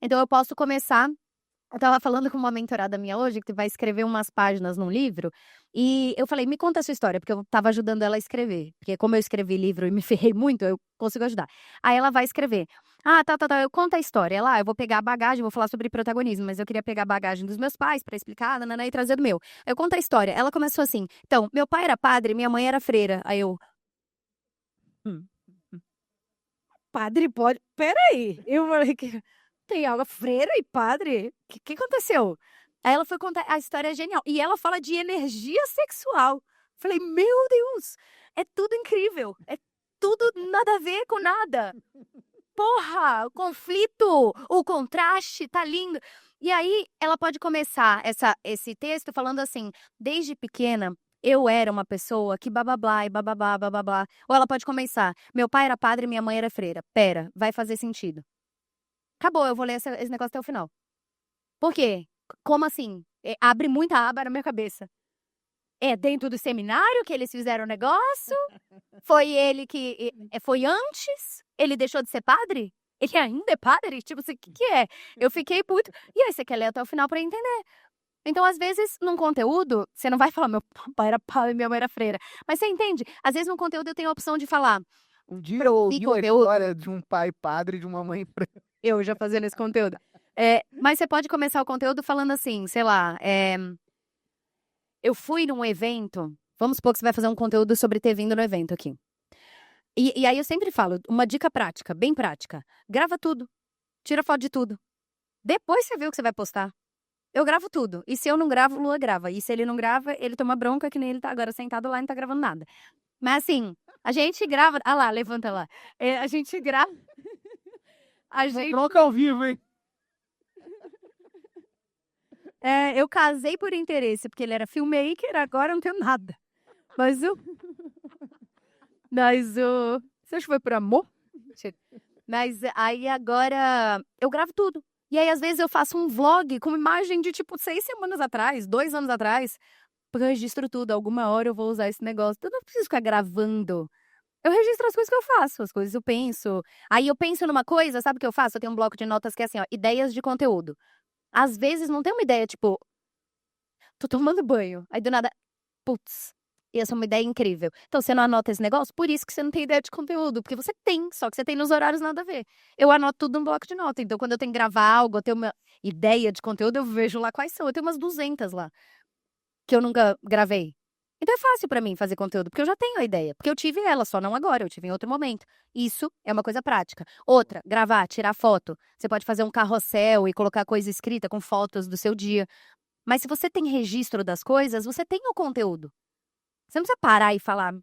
Então, eu posso começar. Eu tava falando com uma mentorada minha hoje, que vai escrever umas páginas num livro, e eu falei, me conta a sua história, porque eu tava ajudando ela a escrever. Porque como eu escrevi livro e me ferrei muito, eu consigo ajudar. Aí ela vai escrever. Ah, tá, eu conto a história. Ela, eu vou pegar a bagagem, vou falar sobre protagonismo, mas eu queria pegar a bagagem dos meus pais pra explicar, nanana, e trazer do meu. Eu conto a história. Ela começou assim, então, meu pai era padre, minha mãe era freira. Aí eu, Hum. padre pode... Peraí, eu falei que... Tem algo, freira e padre? O que aconteceu? Aí ela foi contar, a história é genial. E ela fala de energia sexual. Falei, meu Deus, é tudo incrível. É tudo nada a ver com nada. Porra, o conflito, o contraste, tá lindo. E aí ela pode começar esse texto falando assim, desde pequena, eu era uma pessoa que blá e bababá, bababá. Ou ela pode começar, meu pai era padre e minha mãe era freira. Pera, vai fazer sentido. Acabou, eu vou ler esse negócio até o final. Por quê? Como assim? Abre muita aba na minha cabeça. É dentro do seminário que eles fizeram o negócio? Foi ele que... Foi antes? Ele deixou de ser padre? Ele ainda é padre? Tipo assim, o que é? Eu fiquei puto. E aí, você quer ler até o final pra entender. Então, às vezes, num conteúdo, você não vai falar, meu pai era padre e minha mãe era freira. Mas você entende? Às vezes, num conteúdo, eu tenho a opção de falar, Um dia eu ouvi uma conteúdo... história de um pai padre e de uma mãe preta. Eu já fazendo esse conteúdo. Mas você pode começar o conteúdo falando assim, sei lá, eu fui num evento, vamos supor que você vai fazer um conteúdo sobre ter vindo no evento aqui. E aí eu sempre falo, uma dica prática, bem prática, grava tudo, tira foto de tudo. Depois você vê o que você vai postar. Eu gravo tudo. E se eu não gravo, o Lua grava. E se ele não grava, ele toma bronca, que nem ele tá agora sentado lá e não tá gravando nada. Mas assim, a gente grava. Ah lá, levanta lá. A gente grava. A gente. Bronca ao vivo, hein? Eu casei por interesse, porque ele era filmmaker, agora eu não tenho nada. Mas o. Você acha que foi por amor? Mas aí agora eu gravo tudo. E aí, às vezes, eu faço um vlog com imagem de, tipo, 6 semanas atrás, 2 anos atrás. Porque eu registro tudo. Alguma hora eu vou usar esse negócio. Eu não preciso ficar gravando. Eu registro as coisas que eu faço, as coisas que eu penso. Aí eu penso numa coisa, sabe o que eu faço? Eu tenho um bloco de notas que é assim, ó, ideias de conteúdo. Às vezes não tem uma ideia, tipo, tô tomando banho. Aí do nada, putz, essa é uma ideia incrível. Então você não anota esse negócio? Por isso que você não tem ideia de conteúdo. Porque você tem, só que você tem nos horários nada a ver. Eu anoto tudo num bloco de nota. Então quando eu tenho que gravar algo, eu tenho uma ideia de conteúdo, eu vejo lá quais são. Eu tenho umas 200 lá, que eu nunca gravei. Então é fácil pra mim fazer conteúdo, porque eu já tenho a ideia. Porque eu tive ela, só não agora, eu tive em outro momento. Isso é uma coisa prática. Outra, gravar, tirar foto. Você pode fazer um carrossel e colocar coisa escrita com fotos do seu dia. Mas se você tem registro das coisas, você tem o conteúdo. Você não precisa parar e falar,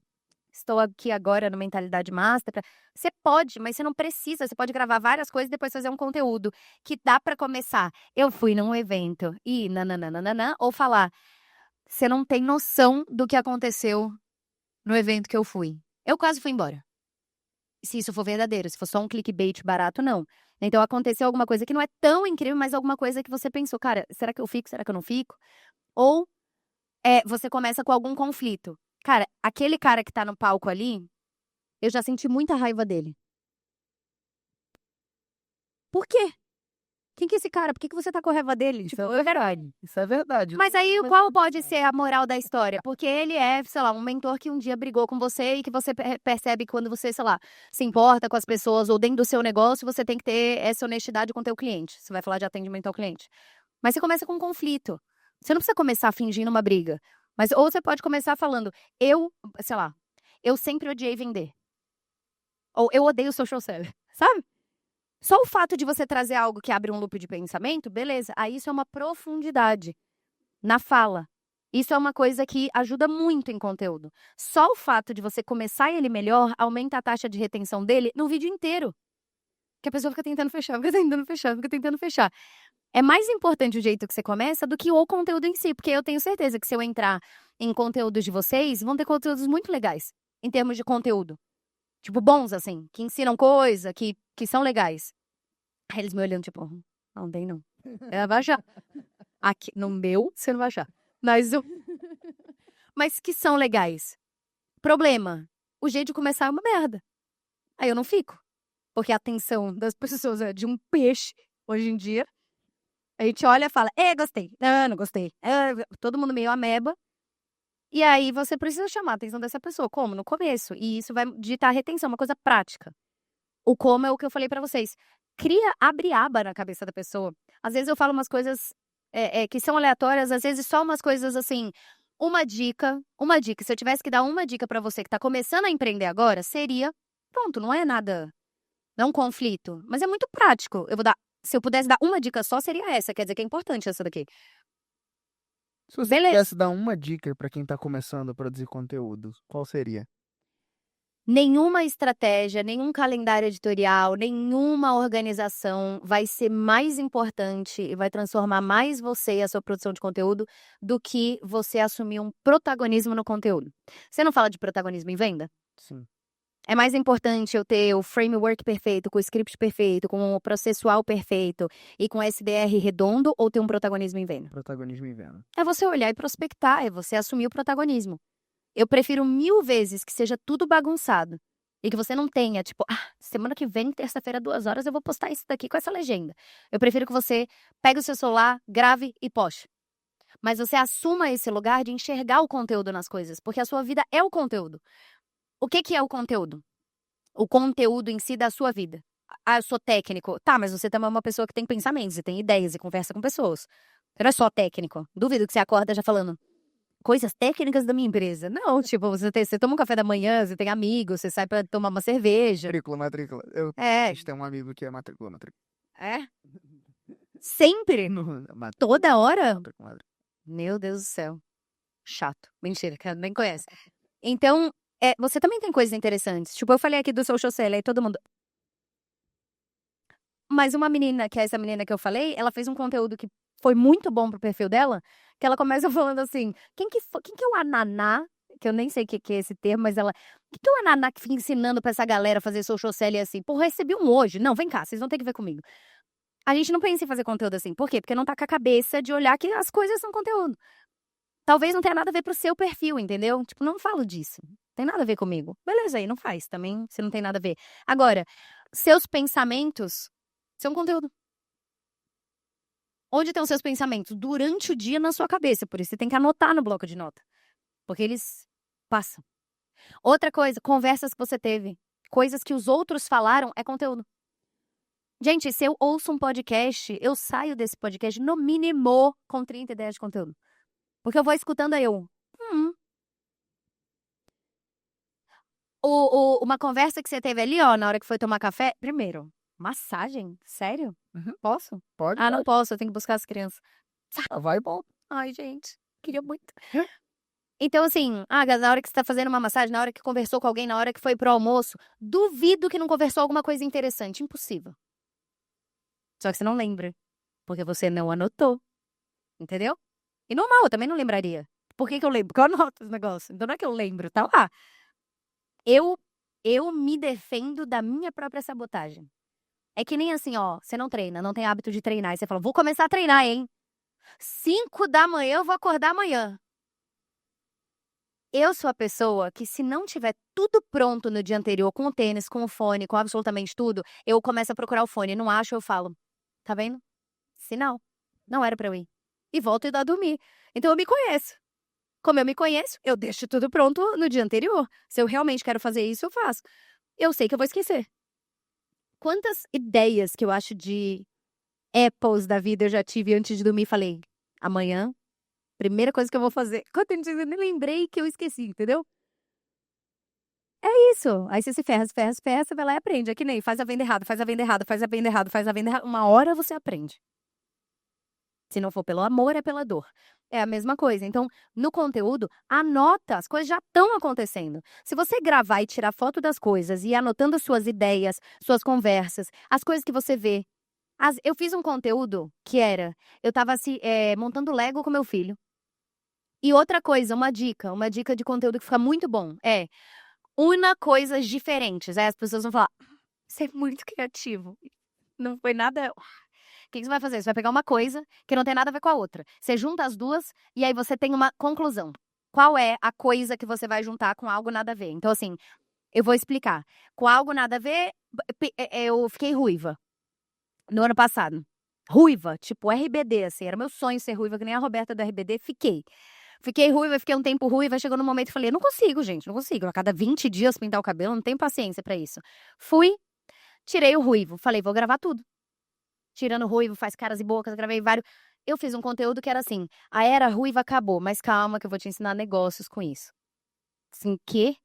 estou aqui agora no Mentalidade Master. Você pode, mas você não precisa. Você pode gravar várias coisas e depois fazer um conteúdo que dá pra começar. Eu fui num evento e nananana, ou falar, você não tem noção do que aconteceu no evento que eu fui. Eu quase fui embora. Se isso for verdadeiro, se for só um clickbait barato, não. Então aconteceu alguma coisa que não é tão incrível, mas alguma coisa que você pensou, cara, será que eu fico, será que eu não fico? Ou você começa com algum conflito. Cara, aquele cara que tá no palco ali, eu já senti muita raiva dele. Por quê? Quem que é esse cara? Por que você tá com raiva dele? Isso é verdade. Isso é verdade. Mas aí, qual pode ser a moral da história? Porque ele é, sei lá, um mentor que um dia brigou com você e que você percebe que quando você, sei lá, se importa com as pessoas ou dentro do seu negócio, você tem que ter essa honestidade com o teu cliente. Você vai falar de atendimento ao cliente. Mas você começa com um conflito. Você não precisa começar fingindo uma briga. Mas ou você pode começar falando, sei lá, eu sempre odiei vender. Ou eu odeio social seller, sabe? Só o fato de você trazer algo que abre um loop de pensamento, beleza. Aí isso é uma profundidade na fala. Isso é uma coisa que ajuda muito em conteúdo. Só o fato de você começar ele melhor aumenta a taxa de retenção dele no vídeo inteiro. Que a pessoa fica tentando fechar, fica tentando fechar, fica tentando fechar. É mais importante o jeito que você começa do que o conteúdo em si. Porque eu tenho certeza que se eu entrar em conteúdos de vocês, vão ter conteúdos muito legais. Em termos de conteúdo. Tipo, bons, assim. Que ensinam coisa, que são legais. Aí eles me olhando, tipo, não tem não. Ela vai achar. Aqui, no meu, você não vai achar. Mas que são legais. Problema. O jeito de começar é uma merda. Aí eu não fico. Porque a atenção das pessoas é de um peixe, hoje em dia. A gente olha e fala, gostei. Não gostei. Todo mundo meio ameba. E aí você precisa chamar a atenção dessa pessoa. Como? No começo. E isso vai ditar a retenção, uma coisa prática. O como é o que eu falei pra vocês. Abre aba na cabeça da pessoa. Às vezes eu falo umas coisas que são aleatórias, às vezes só umas coisas assim. Uma dica. Se eu tivesse que dar uma dica pra você que tá começando a empreender agora, seria, pronto, não é nada, não é um conflito, mas é muito prático. Se eu pudesse dar uma dica só, seria essa, quer dizer que é importante essa daqui. Se você pudesse dar uma dica pra quem tá começando a produzir conteúdo, qual seria? Nenhuma estratégia, nenhum calendário editorial, nenhuma organização vai ser mais importante e vai transformar mais você e a sua produção de conteúdo do que você assumir um protagonismo no conteúdo. Você não fala de protagonismo em venda? Sim. É mais importante eu ter o framework perfeito, com o script perfeito, com o processual perfeito e com o SDR redondo ou ter um protagonismo em venda? Protagonismo em venda. É você olhar e prospectar, é você assumir o protagonismo. Eu prefiro 1000 vezes que seja tudo bagunçado e que você não tenha, tipo, semana que vem, terça-feira, 2 horas, eu vou postar isso daqui com essa legenda. Eu prefiro que você pegue o seu celular, grave e poste. Mas você assuma esse lugar de enxergar o conteúdo nas coisas, porque a sua vida é o conteúdo. O que é o conteúdo? O conteúdo em si da sua vida. Ah, eu sou técnico. Tá, mas você também é uma pessoa que tem pensamentos e tem ideias e conversa com pessoas. Você não é só técnico. Duvido que você acorda já falando coisas técnicas da minha empresa. Não, tipo, você toma um café da manhã, você tem amigos, você sai pra tomar uma cerveja. Matrícula. É, A gente tem um amigo que é matrícula. é. Sempre? Toda hora? Meu Deus do céu. Chato. Mentira, que nem conhece. Então, você também tem coisas interessantes. Tipo, eu falei aqui do social selling, aí todo mundo. Mas uma menina, que é essa menina que eu falei, ela fez um conteúdo que foi muito bom pro perfil dela, que ela começa falando assim: quem que é o ananá? Que eu nem sei o que é esse termo, mas ela. Quem que é o ananá que fica ensinando pra essa galera a fazer social selling assim? Pô, recebi um hoje. Não, vem cá, vocês vão ter que ver comigo. A gente não pensa em fazer conteúdo assim. Por quê? Porque não tá com a cabeça de olhar que as coisas são conteúdo. Talvez não tenha nada a ver pro seu perfil, entendeu? Tipo, não falo disso. Não tem nada a ver comigo. Beleza, aí não faz também, se não tem nada a ver. Agora, seus pensamentos são conteúdo. Onde estão seus pensamentos? Durante o dia na sua cabeça. Por isso você tem que anotar no bloco de nota. Porque eles passam. Outra coisa, conversas que você teve. Coisas que os outros falaram é conteúdo. Gente, se eu ouço um podcast, eu saio desse podcast no mínimo com 30 ideias de conteúdo. Porque eu vou escutando aí eu. Uma conversa que você teve ali, ó, na hora que foi tomar café. Primeiro, massagem? Sério? Uhum. Posso? Pode, Não pode. posso, eu tenho que buscar as crianças. Vai bom. Ai, gente, queria muito. Então, assim, na hora que você tá fazendo uma massagem, na hora que conversou com alguém, na hora que foi pro almoço, duvido que não conversou alguma coisa interessante. Impossível. Só que você não lembra. Porque você não anotou. Entendeu? E normal, eu também não lembraria. Por que eu lembro? Porque eu anoto os negócios. Então não é que eu lembro, tá lá. Eu me defendo da minha própria sabotagem. É que nem assim, ó, você não treina, não tem hábito de treinar. E você fala, vou começar a treinar, hein? 5 da manhã eu vou acordar amanhã. Eu sou a pessoa que, se não tiver tudo pronto no dia anterior, com o tênis, com o fone, com absolutamente tudo, eu começo a procurar o fone. Não acho, eu falo, tá vendo? Sinal. Não era pra eu ir. E volto a dormir. Então eu me conheço. Como eu me conheço, eu deixo tudo pronto no dia anterior. Se eu realmente quero fazer isso, eu faço. Eu sei que eu vou esquecer. Quantas ideias que eu acho de apples da vida eu já tive antes de dormir e falei, amanhã, primeira coisa que eu vou fazer. Quando eu nem lembrei que eu esqueci, entendeu? É isso. Aí você se ferra, você vai lá e aprende. É que nem faz a venda errada, faz a venda errada, faz a venda errada, faz a venda errada. Uma hora você aprende. Se não for pelo amor, é pela dor. É a mesma coisa. Então, no conteúdo, anota. As coisas já estão acontecendo. Se você gravar e tirar foto das coisas e ir anotando suas ideias, suas conversas, as coisas que você vê. Eu fiz um conteúdo que era... Eu tava montando Lego com meu filho. E outra coisa, uma dica de conteúdo que fica muito bom é una coisas diferentes. Aí as pessoas vão falar, você é muito criativo. Não foi nada... O que você vai fazer? Você vai pegar uma coisa que não tem nada a ver com a outra. Você junta as duas e aí você tem uma conclusão. Qual é a coisa que você vai juntar com algo nada a ver? Então, assim, eu vou explicar. Com algo nada a ver, eu fiquei ruiva no ano passado. Ruiva, tipo RBD, assim. Era meu sonho ser ruiva, que nem a Roberta do RBD. Fiquei ruiva, fiquei um tempo ruiva. Chegou no momento e falei, não consigo, gente, não consigo. A cada 20 dias pintar o cabelo, não tenho paciência pra isso. Fui, tirei o ruivo. Falei, vou gravar tudo. Tirando ruivo, faz caras e bocas, gravei vários. Eu fiz um conteúdo que era assim: a era ruiva acabou, mas calma que eu vou te ensinar negócios com isso. Assim, que?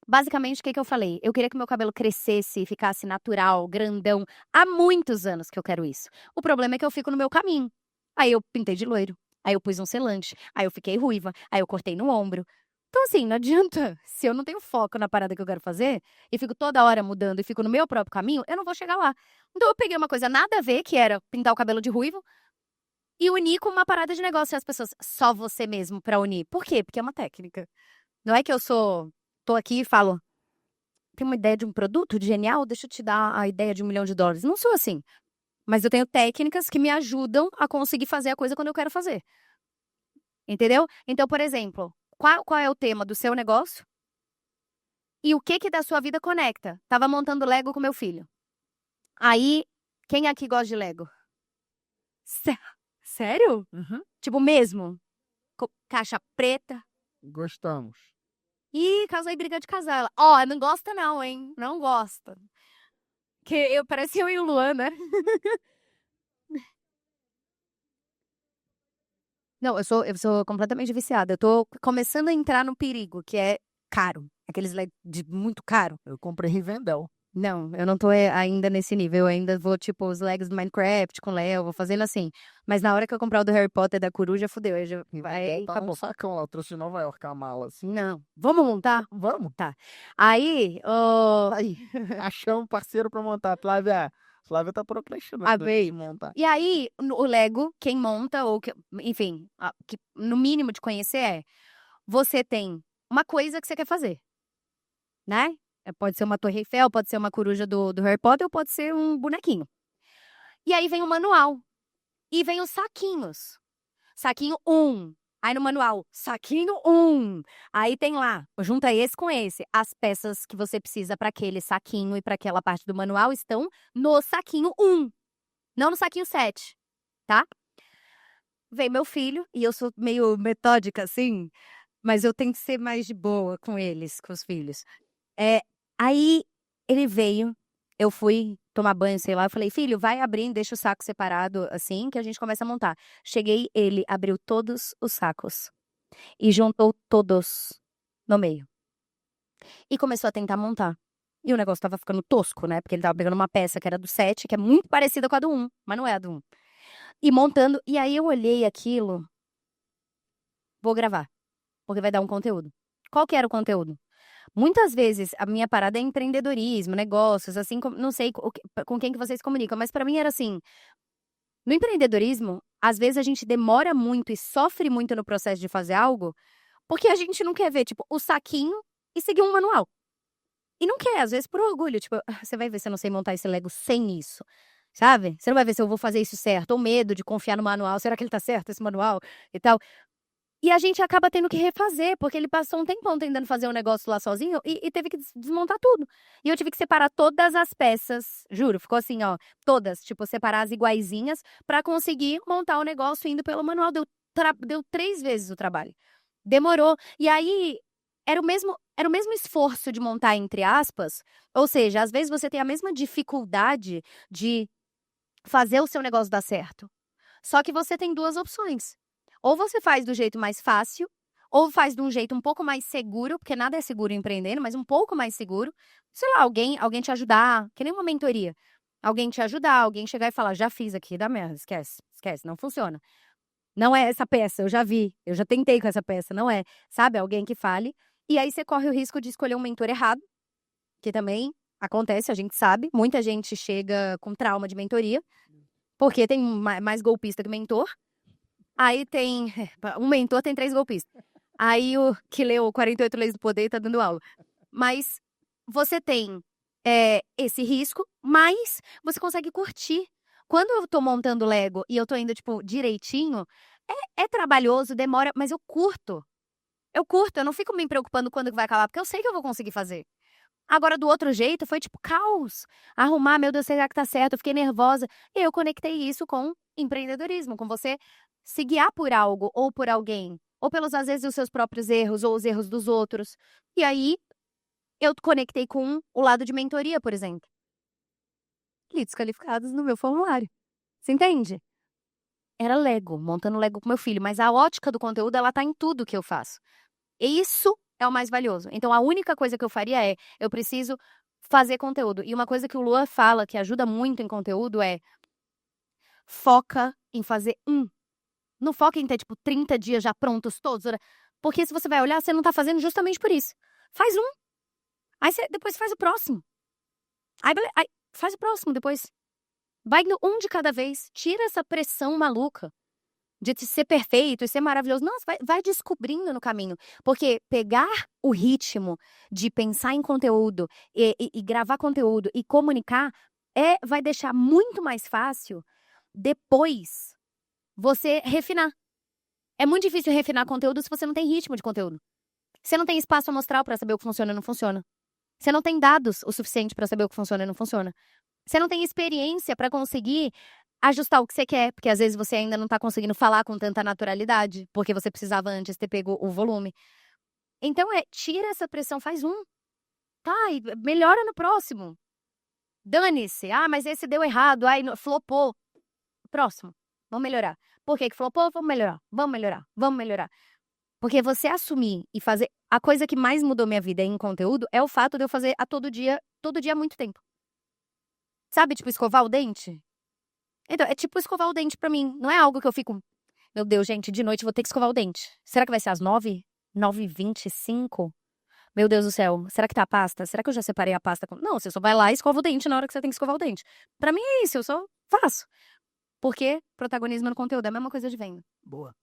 Basicamente, o que eu falei? Eu queria que meu cabelo crescesse e ficasse natural, grandão. Há muitos anos que eu quero isso. O problema é que eu fico no meu caminho. Aí eu pintei de loiro. Aí eu pus um selante. Aí eu fiquei ruiva. Aí eu cortei no ombro. Então, assim, não adianta. Se eu não tenho foco na parada que eu quero fazer, e fico toda hora mudando e fico no meu próprio caminho, eu não vou chegar lá. Então, eu peguei uma coisa nada a ver, que era pintar o cabelo de ruivo, e uni com uma parada de negócio. E as pessoas, só você mesmo pra unir. Por quê? Porque é uma técnica. Não é que eu tô aqui e falo, tem uma ideia de um produto genial? Deixa eu te dar a ideia de $1 milhão. Não sou assim. Mas eu tenho técnicas que me ajudam a conseguir fazer a coisa quando eu quero fazer. Entendeu? Então, por exemplo, qual é o tema do seu negócio? E o que da sua vida conecta? Tava montando Lego com meu filho. Aí, quem aqui gosta de Lego? Sério? Uhum. Tipo, mesmo? Caixa preta. Gostamos. Ih, casou em briga de casal. Ela, ó, não gosta não, hein? Não gosta. Que parece eu e o Luan, né? Não, eu sou completamente viciada. Eu tô começando a entrar no perigo, que é caro. Aqueles Lego de muito caro. Eu comprei Rivendell. Não, eu não tô ainda nesse nível. Eu ainda vou, tipo, os Legos do Minecraft com Leo, vou fazendo assim. Mas na hora que eu comprar o do Harry Potter da coruja, fudeu. Aí já vai, Rivendell tá num acabou. sacão lá. Eu trouxe de Nova York a mala, assim. Não. Vamos montar? Vamos. Tá. Aí, Aí, achamos um parceiro pra montar. Flávia tá procrastinando amei. de montar. E aí, o Lego, quem monta, ou enfim, que no mínimo de conhecer você tem uma coisa que você quer fazer, né? Pode ser uma Torre Eiffel, pode ser uma coruja do Harry Potter, ou pode ser um bonequinho. E aí vem o manual. E vem os saquinhos. Saquinho 1. Aí no manual, saquinho 1. Aí tem lá, junta esse com esse. As peças que você precisa para aquele saquinho e para aquela parte do manual estão no saquinho 1, não no saquinho 7, tá? Vem meu filho, e eu sou meio metódica assim, mas eu tenho que ser mais de boa com eles, com os filhos. Aí ele veio, eu fui tomar banho, sei lá, eu falei, filho, vai abrindo, deixa o saco separado assim, que a gente começa a montar. Cheguei, ele abriu todos os sacos e juntou todos no meio. E começou a tentar montar. E o negócio tava ficando tosco, né? Porque ele tava pegando uma peça que era do 7, que é muito parecida com a do 1, mas não é a do 1. E montando, e aí eu olhei aquilo, vou gravar, porque vai dar um conteúdo. Qual que era o conteúdo? Muitas vezes a minha parada é empreendedorismo, negócios, assim, não sei com quem que vocês comunicam, mas pra mim era assim, no empreendedorismo, às vezes a gente demora muito e sofre muito no processo de fazer algo, porque a gente não quer ver, tipo, o saquinho e seguir um manual. E não quer, às vezes por orgulho, tipo, você vai ver se eu não sei montar esse Lego sem isso, sabe? Você não vai ver se eu vou fazer isso certo, ou medo de confiar no manual, será que ele tá certo, esse manual e tal. E a gente acaba tendo que refazer, porque ele passou um tempão tentando fazer um negócio lá sozinho e teve que desmontar tudo. E eu tive que separar todas as peças, juro, ficou assim, ó, todas, tipo, separar as iguaizinhas pra conseguir montar o negócio indo pelo manual. Deu 3 vezes o trabalho. Demorou. E aí, era o mesmo esforço de montar, entre aspas, ou seja, às vezes você tem a mesma dificuldade de fazer o seu negócio dar certo. Só que você tem 2 opções. Ou você faz do jeito mais fácil, ou faz de um jeito um pouco mais seguro, porque nada é seguro empreendendo, mas um pouco mais seguro. Sei lá, alguém te ajudar, que nem uma mentoria. Alguém te ajudar, alguém chegar e falar, já fiz aqui, dá merda, esquece, esquece, não funciona. Não é essa peça, eu já vi, eu já tentei com essa peça, não é. Sabe, alguém que fale. E aí você corre o risco de escolher um mentor errado, que também acontece, a gente sabe. Muita gente chega com trauma de mentoria, porque tem mais golpista que mentor. Aí tem. Um mentor tem 3 golpistas. Aí o que leu 48 Leis do Poder tá dando aula. Mas você tem esse risco, mas você consegue curtir. Quando eu tô montando Lego e eu tô indo, tipo, direitinho, é trabalhoso, demora, mas eu curto. Eu não fico me preocupando quando vai acabar, porque eu sei que eu vou conseguir fazer. Agora, do outro jeito, foi tipo caos. Arrumar, meu Deus, será que tá certo? Eu fiquei nervosa. E eu conectei isso com empreendedorismo, com você se guiar por algo ou por alguém. Ou pelos, às vezes, os seus próprios erros ou os erros dos outros. E aí, eu conectei com o lado de mentoria, por exemplo. Leads qualificados no meu formulário. Você entende? Era Lego, montando Lego com meu filho. Mas a ótica do conteúdo, ela tá em tudo que eu faço. E isso é o mais valioso. Então, a única coisa que eu faria eu preciso fazer conteúdo. E uma coisa que o Luan fala, que ajuda muito em conteúdo, é foca em fazer um. Não foca em ter, tipo, 30 dias já prontos todos. Porque se você vai olhar, você não tá fazendo justamente por isso. Faz um. Aí você depois faz o próximo. Aí faz o próximo depois. Vai no um de cada vez. Tira essa pressão maluca de ser perfeito e ser maravilhoso. Nossa, vai descobrindo no caminho. Porque pegar o ritmo de pensar em conteúdo e gravar conteúdo e comunicar vai deixar muito mais fácil depois você refinar. É muito difícil refinar conteúdo se você não tem ritmo de conteúdo. Você não tem espaço amostral para saber o que funciona e não funciona. Você não tem dados o suficiente para saber o que funciona e não funciona. Você não tem experiência para conseguir ajustar o que você quer, porque às vezes você ainda não tá conseguindo falar com tanta naturalidade, porque você precisava antes ter pego o volume. Então tira essa pressão, faz um, tá? E melhora no próximo. Dane-se. Ah, mas esse deu errado. Ai, flopou. Próximo. Vamos melhorar. Por que que flopou? Vamos melhorar. Vamos melhorar. Vamos melhorar. Porque você assumir e fazer... A coisa que mais mudou minha vida em conteúdo é o fato de eu fazer todo dia há muito tempo. Sabe, tipo, escovar o dente? Então, é tipo escovar o dente pra mim. Não é algo que eu fico... Meu Deus, gente, de noite eu vou ter que escovar o dente. Será que vai ser às 9? 9h25? Meu Deus do céu, será que tá a pasta? Será que eu já separei a pasta? Não, você só vai lá e escova o dente na hora que você tem que escovar o dente. Pra mim é isso, eu só faço. Porque protagonismo no conteúdo é a mesma coisa de venda. Boa.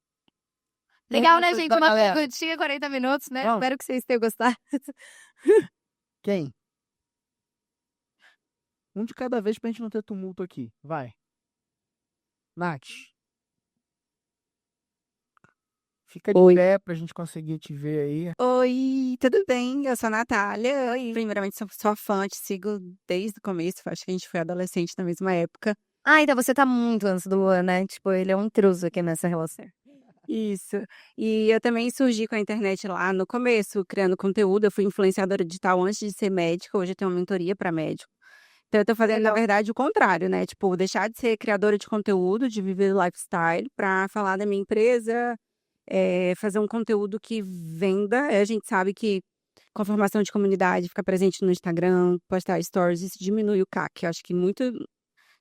Legal, né, Perguntas gente? da Uma galera. perguntinha, 40 minutos, né? Vamos. Espero que vocês tenham gostado. Quem? Um de cada vez pra gente não ter tumulto aqui. Vai. Nath. Fica de Oi. pé pra gente conseguir te ver aí. Oi, tudo bem? Eu sou a Natália. Oi. Primeiramente, sou sua fã, te sigo desde o começo. Acho que a gente foi adolescente na mesma época. Ah, então você tá muito antes do Luan, né? Tipo, ele é um intruso aqui nessa relação. Isso. E eu também surgi com a internet lá no começo, criando conteúdo. Eu fui influenciadora digital antes de ser médica. Hoje eu tenho uma mentoria para médico. Então, eu tô fazendo, na Legal. verdade, o contrário, né? Tipo, deixar de ser criadora de conteúdo, de viver lifestyle, para falar da minha empresa, fazer um conteúdo que venda. A gente sabe que com a formação de comunidade, ficar presente no Instagram, postar stories, isso diminui o CAC. Eu acho que muito.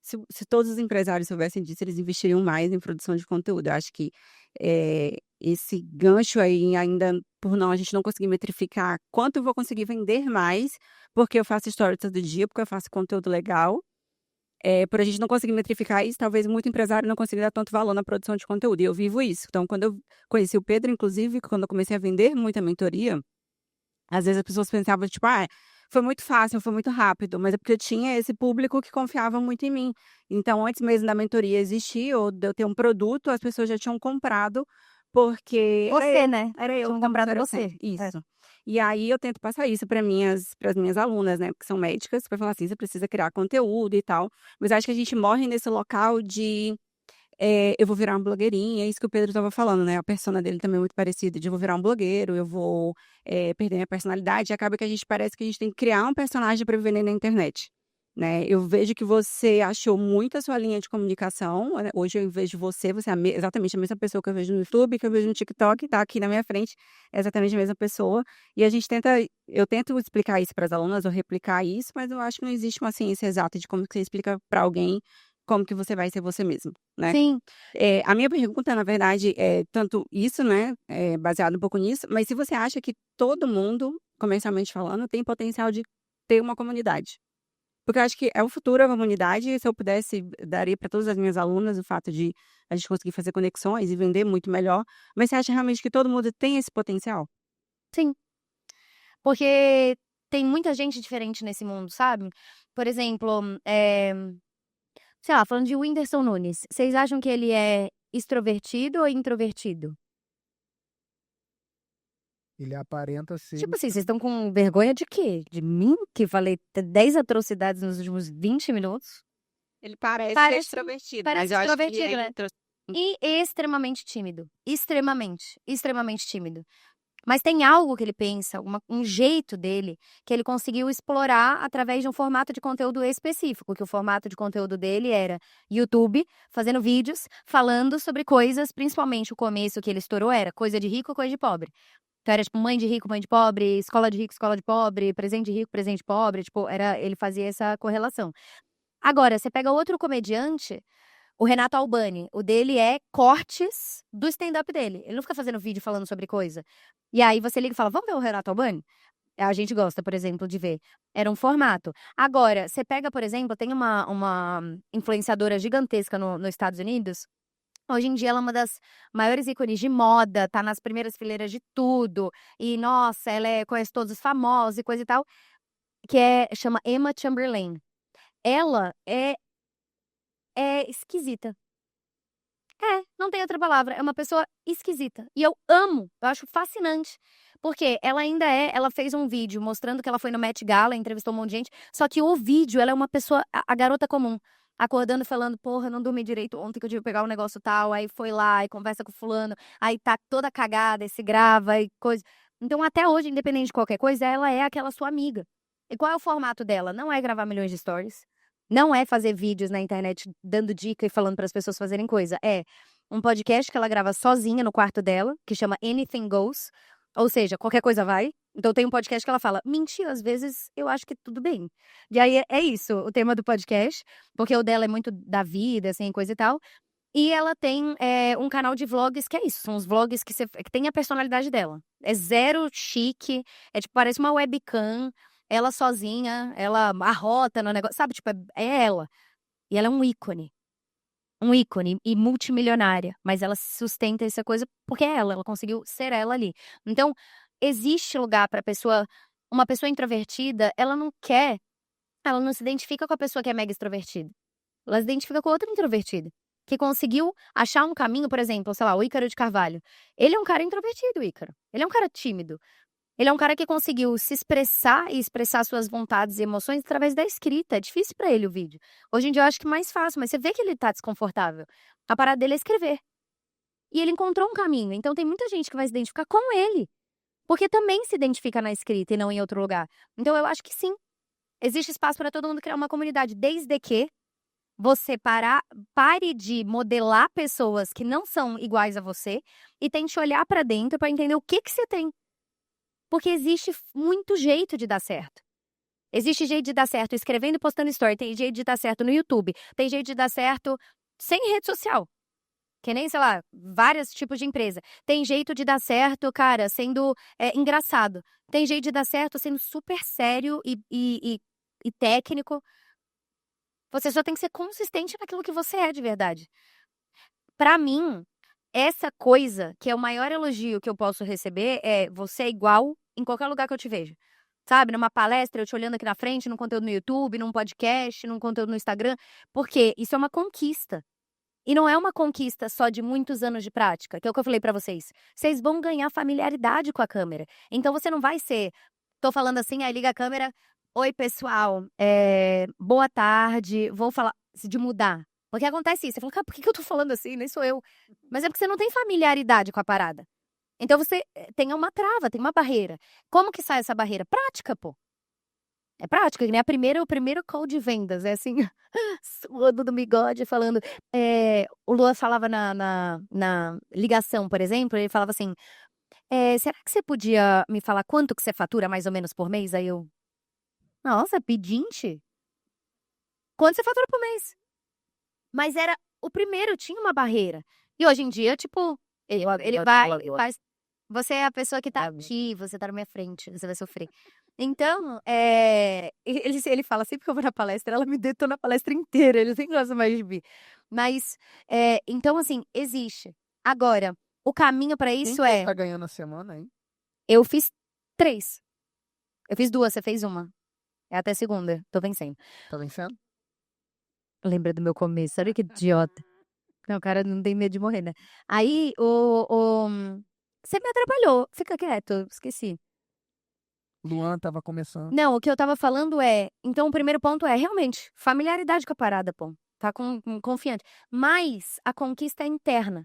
Se todos os empresários soubessem disso, eles investiriam mais em produção de conteúdo. Eu acho que esse gancho aí, ainda por não, a gente não conseguir metrificar quanto eu vou conseguir vender mais, porque eu faço stories todo dia, porque eu faço conteúdo legal. Por a gente não conseguir metrificar isso, talvez muito empresário não consiga dar tanto valor na produção de conteúdo. E eu vivo isso. Então, quando eu conheci o Pedro, inclusive, quando eu comecei a vender muita mentoria, às vezes as pessoas pensavam, tipo, foi muito fácil, foi muito rápido, mas é porque eu tinha esse público que confiava muito em mim. Então, antes mesmo da mentoria existir, ou de eu ter um produto, as pessoas já tinham comprado, porque Você, né? era eu Tinham que tava comprado oferecendo. você. Isso. E aí eu tento passar isso para as minhas alunas, né, que são médicas, para falar assim, você precisa criar conteúdo e tal. Mas acho que a gente morre nesse local de eu vou virar uma blogueirinha, é isso que o Pedro estava falando, né? A persona dele também é muito parecida, de eu vou virar um blogueiro, eu vou perder minha personalidade. E acaba que a gente parece que a gente tem que criar um personagem para viver na internet, né? Eu vejo que você achou muito a sua linha de comunicação, né? Hoje eu vejo você é exatamente a mesma pessoa que eu vejo no YouTube, que eu vejo no TikTok, tá aqui na minha frente, é exatamente a mesma pessoa. E a gente eu tento explicar isso para as alunas, ou replicar isso, mas eu acho que não existe uma ciência exata de como que você explica para alguém como que você vai ser você mesmo, né? Sim. A minha pergunta, na verdade, é tanto isso, né? Baseado um pouco nisso, mas se você acha que todo mundo, comercialmente falando, tem potencial de ter uma comunidade. Porque eu acho que é o futuro, a comunidade, e se eu pudesse, daria para todas as minhas alunas o fato de a gente conseguir fazer conexões e vender muito melhor. Mas você acha realmente que todo mundo tem esse potencial? Sim. Porque tem muita gente diferente nesse mundo, sabe? Por exemplo, sei lá, falando de Whindersson Nunes, vocês acham que ele é extrovertido ou introvertido? Ele aparenta ser. Tipo assim, vocês estão com vergonha de quê? De mim, que falei 10 atrocidades nos últimos 20 minutos? Ele parece ser Parece- extrovertido, parece mas eu acho que ele extrovertido, é né? intro... E extremamente tímido. Extremamente tímido. Mas tem algo que ele pensa, um jeito dele, que ele conseguiu explorar através de um formato de conteúdo específico, que o formato de conteúdo dele era YouTube, fazendo vídeos, falando sobre coisas, principalmente o começo que ele estourou era coisa de rico, coisa de pobre. Então era tipo mãe de rico, mãe de pobre, escola de rico, escola de pobre, presente de rico, presente de pobre, tipo, ele fazia essa correlação. Agora, você pega outro comediante, o Renato Albani, o dele é cortes do stand-up dele. Ele não fica fazendo vídeo falando sobre coisa. E aí você liga e fala, vamos ver o Renato Albani? A gente gosta, por exemplo, de ver. Era um formato. Agora, você pega, por exemplo, tem uma influenciadora gigantesca nos Estados Unidos. Hoje em dia ela é uma das maiores ícones de moda, tá nas primeiras fileiras de tudo. E, nossa, conhece todos os famosos e coisa e tal. Chama Emma Chamberlain. Ela é esquisita. Não tem outra palavra. É uma pessoa esquisita. E eu amo, eu acho fascinante. Porque ela fez um vídeo mostrando que ela foi no Met Gala, entrevistou um monte de gente. Só que o vídeo, ela é uma pessoa, a garota comum. Acordando e falando, porra, não dormi direito ontem que eu tive que pegar um negócio tal. Aí foi lá e conversa com o fulano. Aí tá toda cagada e se grava e coisa. Então até hoje, independente de qualquer coisa, ela é aquela sua amiga. E qual é o formato dela? Não é gravar milhões de stories. Não é fazer vídeos na internet dando dica e falando para as pessoas fazerem coisa. É um podcast que ela grava sozinha no quarto dela, que chama Anything Goes. Ou seja, qualquer coisa vai. Então tem um podcast que ela fala, mentir, às vezes eu acho que tudo bem. E aí é isso, o tema do podcast, porque o dela é muito da vida, assim, coisa e tal. E ela tem um canal de vlogs que é isso, são os vlogs que tem a personalidade dela. É zero chique, tipo, parece uma webcam, ela sozinha, ela arrota no negócio, sabe? Tipo, é ela. E ela é um ícone e multimilionária, mas ela sustenta essa coisa porque é ela conseguiu ser ela ali. Então, existe lugar para uma pessoa introvertida, ela não se identifica com a pessoa que é mega extrovertida. Ela se identifica com outra introvertida, que conseguiu achar um caminho, por exemplo, sei lá, o Ícaro de Carvalho. Ele é um cara introvertido, o Ícaro. Ele é um cara tímido. Ele é um cara que conseguiu se expressar e expressar suas vontades e emoções através da escrita. É difícil pra ele o vídeo. Hoje em dia eu acho que é mais fácil, mas você vê que ele tá desconfortável. A parada dele é escrever. E ele encontrou um caminho. Então tem muita gente que vai se identificar com ele. Porque também se identifica na escrita e não em outro lugar. Então eu acho que sim. Existe espaço para todo mundo criar uma comunidade, desde que você pare de modelar pessoas que não são iguais a você e tente olhar pra dentro pra entender o que você tem. Porque existe muito jeito de dar certo. Existe jeito de dar certo escrevendo e postando story. Tem jeito de dar certo no YouTube. Tem jeito de dar certo sem rede social. Que nem, sei lá, vários tipos de empresa. Tem jeito de dar certo, cara, sendo engraçado. Tem jeito de dar certo sendo super sério e técnico. Você só tem que ser consistente naquilo que você é de verdade. Pra mim, essa coisa que é o maior elogio que eu posso receber é você é igual em qualquer lugar que eu te vejo. Sabe, numa palestra, eu te olhando aqui na frente, num conteúdo no YouTube, num podcast, num conteúdo no Instagram. Porque isso é uma conquista. E não é uma conquista só de muitos anos de prática, que é o que eu falei pra vocês. Vocês vão ganhar familiaridade com a câmera. Então você não vai tô falando assim, aí liga a câmera. Oi, pessoal. Boa tarde. Vou falar de mudar. Porque acontece isso. Você fala, cara, por que eu tô falando assim? Nem sou eu. Mas é porque você não tem familiaridade com a parada. Então você tem uma trava, tem uma barreira. Como que sai essa barreira? Prática, pô. É prática, que nem o primeiro call de vendas. É assim, suando do bigode, falando. O Lua falava na ligação, por exemplo, ele falava assim: será que você podia me falar quanto que você fatura mais ou menos por mês? Aí eu. Nossa, pedinte? Quanto você fatura por mês? Mas era o primeiro, tinha uma barreira. E hoje em dia, tipo, ele faz. Você é a pessoa que tá aqui, você tá na minha frente, você vai sofrer. Então, ele fala, sempre que eu vou na palestra, ela me detona a palestra inteira, ele nem gosta mais de mim. Mas, então, assim, existe. Agora, o caminho pra isso Quem tá ganhando a semana, hein? Eu fiz 3. Eu fiz 2, você fez 1. É até segunda, tô vencendo. Tá vencendo? Lembra do meu começo, olha que idiota. Não, o cara não tem medo de morrer, né? Aí, você me atrapalhou, fica quieto, esqueci. Luan tava começando. Não, o que eu tava falando então o primeiro ponto é, realmente, familiaridade com a parada, pô. Tá confiante. Mas a conquista é interna.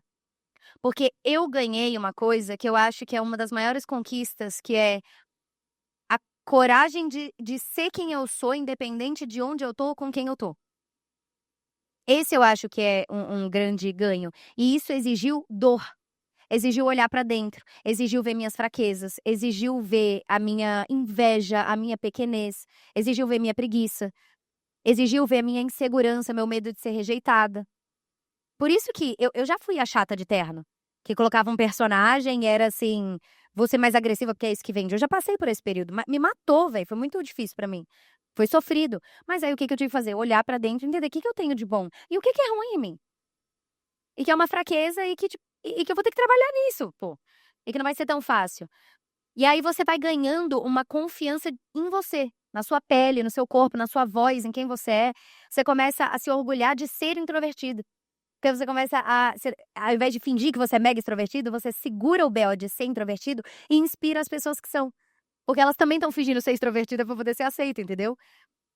Porque eu ganhei uma coisa que eu acho que é uma das maiores conquistas, que é a coragem de ser quem eu sou, independente de onde eu tô ou com quem eu tô. Esse eu acho que é um grande ganho. E isso exigiu dor. Exigiu olhar pra dentro. Exigiu ver minhas fraquezas. Exigiu ver a minha inveja, a minha pequenez. Exigiu ver minha preguiça. Exigiu ver a minha insegurança, meu medo de ser rejeitada. Por isso que eu já fui a chata de terno. Que colocava um personagem e era assim, vou ser mais agressiva porque é isso que vende. Eu já passei por esse período. Me matou, velho. Foi muito difícil pra mim. Foi sofrido. Mas aí o que eu tive que fazer? Olhar pra dentro e entender o que eu tenho de bom. E o que é ruim em mim. E que é uma fraqueza e que eu vou ter que trabalhar nisso, pô. E que não vai ser tão fácil. E aí você vai ganhando uma confiança em você. Na sua pele, no seu corpo, na sua voz, em quem você é. Você começa a se orgulhar de ser introvertido. Porque você começa ao invés de fingir que você é mega extrovertido, você segura o B.O. de ser introvertido e inspira as pessoas que são. Porque elas também estão fingindo ser extrovertida pra poder ser aceita, entendeu?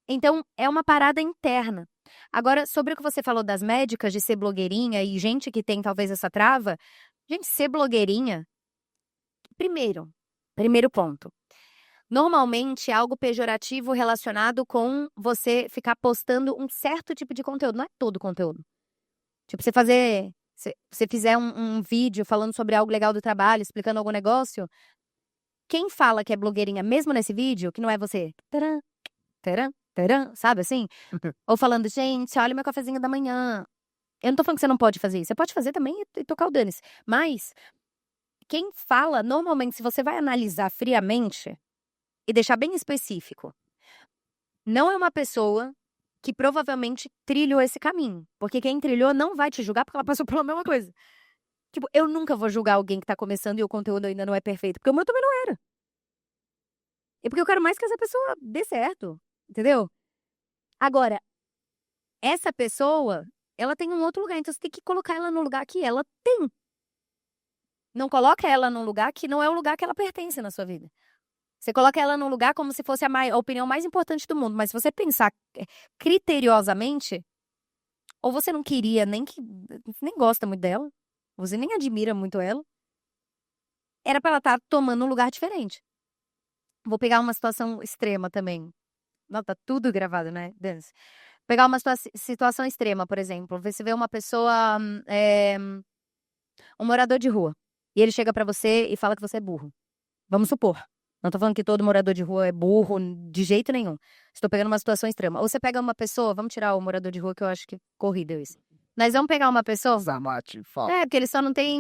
Então, é uma parada interna. Agora, sobre o que você falou das médicas, de ser blogueirinha e gente que tem talvez essa trava. Gente, ser blogueirinha... Primeiro ponto. normalmente é algo pejorativo relacionado com você ficar postando um certo tipo de conteúdo. Não é todo conteúdo. Tipo, se você fizer um vídeo falando sobre algo legal do trabalho, explicando algum negócio, quem fala que é blogueirinha, mesmo nesse vídeo, que não é você, taran, taran, taran, sabe assim? Ou falando, gente, olha o meu cafezinho da manhã. Eu não tô falando que você não pode fazer isso. Você pode fazer também e tocar o dane-se. Mas, quem fala, normalmente, se você vai analisar friamente e deixar bem específico, não é uma pessoa que provavelmente trilhou esse caminho. Porque quem trilhou não vai te julgar porque ela passou pela mesma coisa. Tipo, eu nunca vou julgar alguém que tá começando e o conteúdo ainda não é perfeito. Porque o meu também não era. E porque eu quero mais que essa pessoa dê certo. Entendeu? Agora, essa pessoa, ela tem um outro lugar. Então, você tem que colocar ela no lugar que ela tem. Não coloca ela num lugar que não é o lugar que ela pertence na sua vida. Você coloca ela num lugar como se fosse a opinião mais importante do mundo. Mas se você pensar criteriosamente, ou você não queria nem gosta muito dela, você nem admira muito ela, era pra ela estar tomando um lugar diferente. Vou pegar uma situação extrema também. Não, tá tudo gravado, né, Dance? Pegar uma situação extrema, por exemplo. Você vê uma pessoa, um morador de rua, e ele chega pra você e fala que você é burro. Vamos supor. Não tô falando que todo morador de rua é burro de jeito nenhum. Estou pegando uma situação extrema. Ou você pega uma pessoa, vamos tirar o morador de rua, que eu acho que corrido isso. Mas vamos pegar uma pessoa. Zamate, fala. Porque eles só não têm.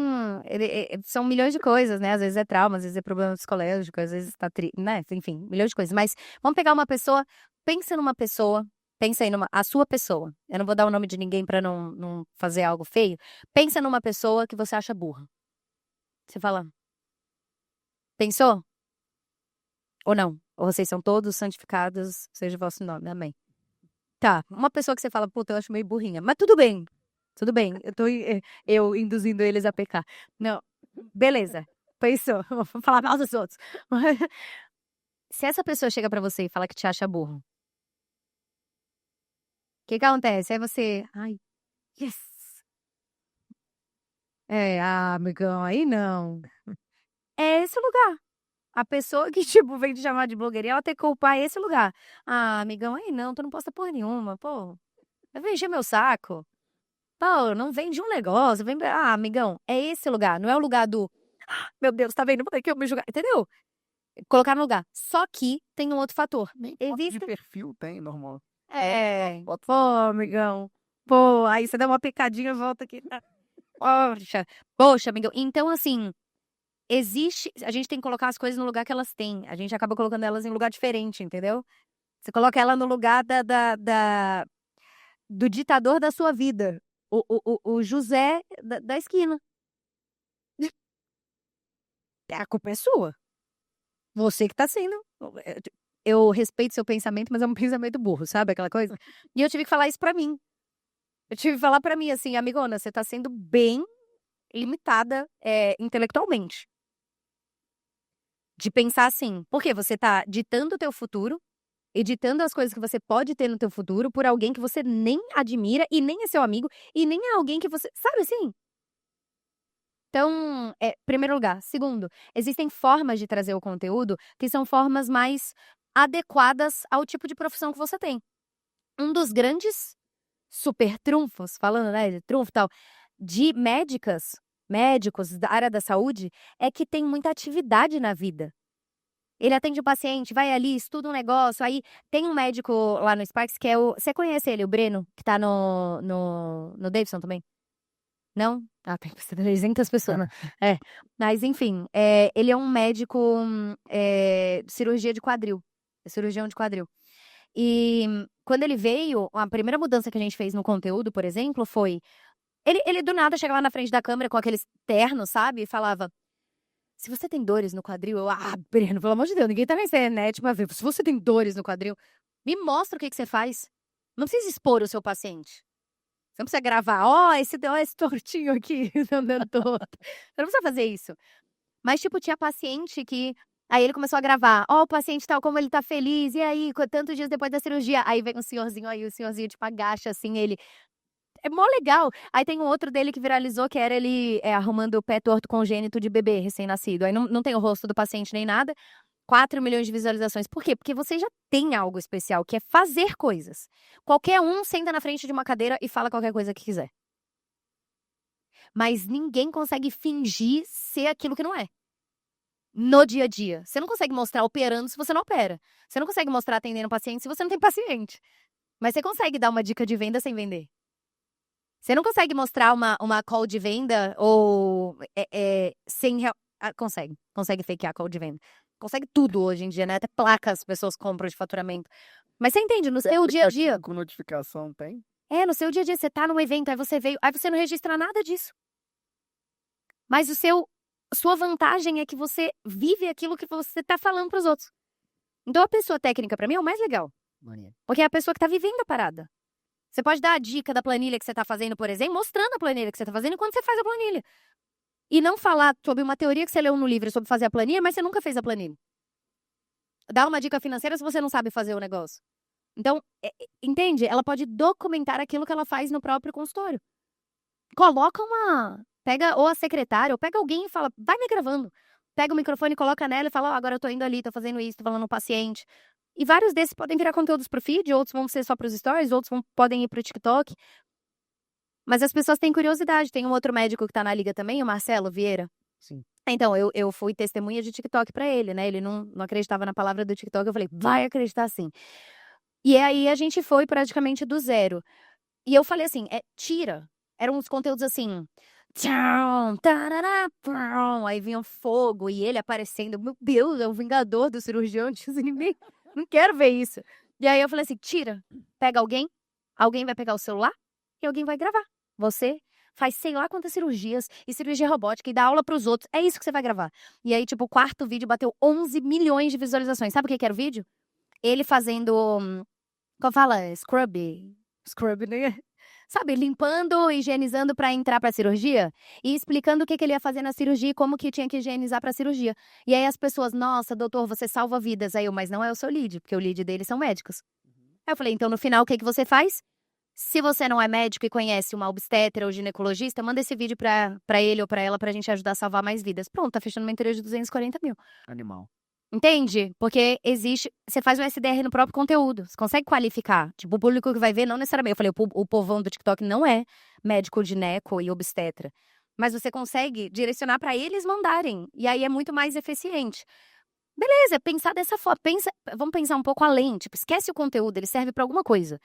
São milhões de coisas, né? Às vezes é trauma, às vezes é problema psicológico, às vezes tá né? Enfim, milhões de coisas. Mas vamos pegar uma pessoa, pensa numa pessoa, pensa aí a sua pessoa. Eu não vou dar o nome de ninguém pra não fazer algo feio. Pensa numa pessoa que você acha burra. Você fala. Pensou? Ou não? Ou vocês são todos santificados, seja o vosso nome. Amém. Tá, uma pessoa que você fala, puta, eu acho meio burrinha. Mas tudo bem. Tudo bem. Eu induzindo eles a pecar. Não. Beleza. Pensou. Vou falar mal dos outros. Se essa pessoa chega pra você e fala que te acha burro, o que acontece? Aí você, ai, yes. Amigão, aí não. É esse o lugar. A pessoa que, tipo, vem te chamar de blogueirinha, ela tem que culpar esse lugar. Amigão, aí não, tu não posta porra nenhuma, pô. Vai encher meu saco. Pô, não vende um negócio, vem... amigão, é esse lugar, não é o lugar do... meu Deus, tá vendo? Por que eu me julgar? Entendeu? Colocar no lugar. Só que tem um outro fator. Nem foto de perfil tem, normal. Pô, amigão. Pô, aí você dá uma picadinha e volta aqui. Poxa, amigão. Então, assim, a gente tem que colocar as coisas no lugar que elas têm. A gente acaba colocando elas em lugar diferente, entendeu? Você coloca ela no lugar do ditador da sua vida. O José da esquina. A culpa é sua. Você que tá sendo. Eu respeito seu pensamento, mas é um pensamento burro, sabe? Aquela coisa. E eu tive que falar isso pra mim. Eu tive que falar pra mim, assim, amigona, você tá sendo bem limitada intelectualmente. De pensar assim, porque você tá ditando o teu futuro, editando as coisas que você pode ter no teu futuro por alguém que você nem admira e nem é seu amigo e nem é alguém que você... Sabe assim? Então, primeiro lugar. Segundo, existem formas de trazer o conteúdo que são formas mais adequadas ao tipo de profissão que você tem. Um dos grandes super trunfos, falando, né, de trunfo e tal, de médicos da área da saúde, é que tem muita atividade na vida. Ele atende o paciente, vai ali, estuda um negócio, aí tem um médico lá no Sparks que é o... Você conhece ele, o Breno, que tá no Davidson também? Não? Tem 300 pessoas, né? Mas enfim, ele é um médico de cirurgia de quadril. Cirurgião de quadril. E quando ele veio, a primeira mudança que a gente fez no conteúdo, por exemplo, foi... Ele do nada chegava na frente da câmera com aqueles ternos, sabe? E falava... Se você tem dores no quadril, Breno, pelo amor de Deus, ninguém tá na internet pra ver. Se você tem dores no quadril, me mostra o que você faz. Não precisa expor o seu paciente. Você não precisa gravar, esse tortinho aqui, andando torto. Você não precisa fazer isso. Mas, tipo, tinha paciente que... Aí ele começou a gravar. O paciente tal, como ele tá feliz. E aí, tantos dias depois da cirurgia. Aí vem um senhorzinho aí, o senhorzinho, tipo, agacha assim, ele... É mó legal. Aí tem um outro dele que viralizou, que era ele arrumando o pé torto congênito de bebê recém-nascido. Aí não tem o rosto do paciente nem nada. 4 milhões de visualizações. Por quê? Porque você já tem algo especial, que é fazer coisas. Qualquer um senta na frente de uma cadeira e fala qualquer coisa que quiser. Mas ninguém consegue fingir ser aquilo que não é. No dia a dia. Você não consegue mostrar operando se você não opera. Você não consegue mostrar atendendo paciente se você não tem paciente. Mas você consegue dar uma dica de venda sem vender. Você não consegue mostrar uma call de venda ou sem... Consegue fakear a call de venda. Consegue tudo hoje em dia, né? Até placas as pessoas compram de faturamento. Mas você entende, no seu dia a dia... Com notificação tem? No seu dia a dia, você tá num evento, aí você veio, aí você não registra nada disso. Mas sua vantagem é que você vive aquilo que você tá falando pros outros. Então a pessoa técnica, pra mim, é o mais legal. Porque é a pessoa que tá vivendo a parada. Você pode dar a dica da planilha que você tá fazendo, por exemplo, mostrando a planilha que você tá fazendo enquanto você faz a planilha. E não falar sobre uma teoria que você leu no livro sobre fazer a planilha, mas você nunca fez a planilha. Dá uma dica financeira se você não sabe fazer o negócio. Então, entende? Ela pode documentar aquilo que ela faz no próprio consultório. Coloca pega ou a secretária, ou pega alguém e fala, vai me gravando. Pega o microfone, coloca nela e fala, agora eu tô indo ali, tô fazendo isso, tô falando no paciente. E vários desses podem virar conteúdos pro feed, outros vão ser só pros stories, outros podem ir pro TikTok. Mas as pessoas têm curiosidade. Tem um outro médico que tá na liga também, o Marcelo Vieira. Sim. Então, eu fui testemunha de TikTok pra ele, né? Ele não acreditava na palavra do TikTok, eu falei, vai acreditar sim. E aí a gente foi praticamente do zero. E eu falei assim, tira. Eram uns conteúdos assim... Tchau, tarará, pão. Aí vinha fogo e ele aparecendo. Meu Deus, é o vingador do cirurgião de ninguém. Não quero ver isso. E aí eu falei assim, tira. Pega alguém vai pegar o celular e alguém vai gravar. Você faz sei lá quantas cirurgias e cirurgia robótica e dá aula pros outros. É isso que você vai gravar. E aí, tipo, o quarto vídeo bateu 11 milhões de visualizações. Sabe o que era o vídeo? Ele fazendo... Como fala? Scrub, né? Sabe, limpando, higienizando pra entrar pra cirurgia e explicando o que ele ia fazer na cirurgia e como que tinha que higienizar pra cirurgia. E aí as pessoas, nossa, doutor, você salva vidas. Aí mas não é o seu lead, porque o lead deles são médicos. Aí eu falei, então no final o que você faz? Se você não é médico e conhece uma obstetra ou ginecologista, manda esse vídeo pra ele ou pra ela pra gente ajudar a salvar mais vidas. Pronto, tá fechando uma mentoria de 240 mil. Animal. Entende? Porque você faz um SDR no próprio conteúdo. Você consegue qualificar. Tipo, o público que vai ver, não necessariamente. Eu falei, o povão do TikTok não é médico, gineco e obstetra. Mas você consegue direcionar pra eles mandarem. E aí é muito mais eficiente. Beleza, pensar dessa forma. Vamos pensar um pouco além. Tipo, esquece o conteúdo, ele serve pra alguma coisa.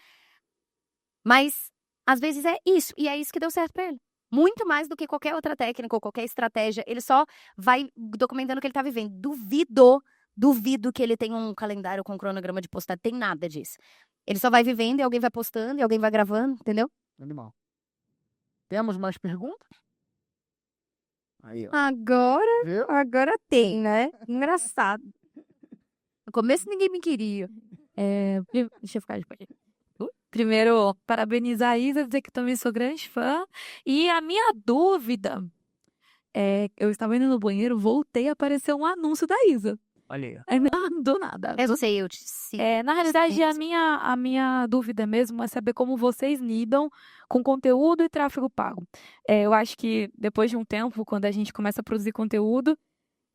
Mas, às vezes, é isso. E é isso que deu certo pra ele. Muito mais do que qualquer outra técnica ou qualquer estratégia. Ele só vai documentando o que ele tá vivendo. Duvido que ele tenha um calendário com cronograma de postagem. Tem nada disso. Ele só vai vivendo e alguém vai postando e alguém vai gravando, entendeu? Animal. Temos mais perguntas? Aí, ó. Agora tem, né? Engraçado. No começo ninguém me queria. Deixa eu ficar de pé. Primeiro, parabenizar a Isa, dizer que também sou grande fã. E a minha dúvida eu estava indo no banheiro, voltei, apareceu um anúncio da Isa. Olha aí. Aí, do nada. Eu sei, eu te Na realidade, a minha dúvida mesmo é saber como vocês lidam com conteúdo e tráfego pago. Eu acho que depois de um tempo, quando a gente começa a produzir conteúdo,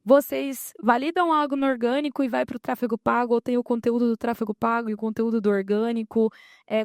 vocês validam algo no orgânico e vai para o tráfego pago, ou tem o conteúdo do tráfego pago e o conteúdo do orgânico.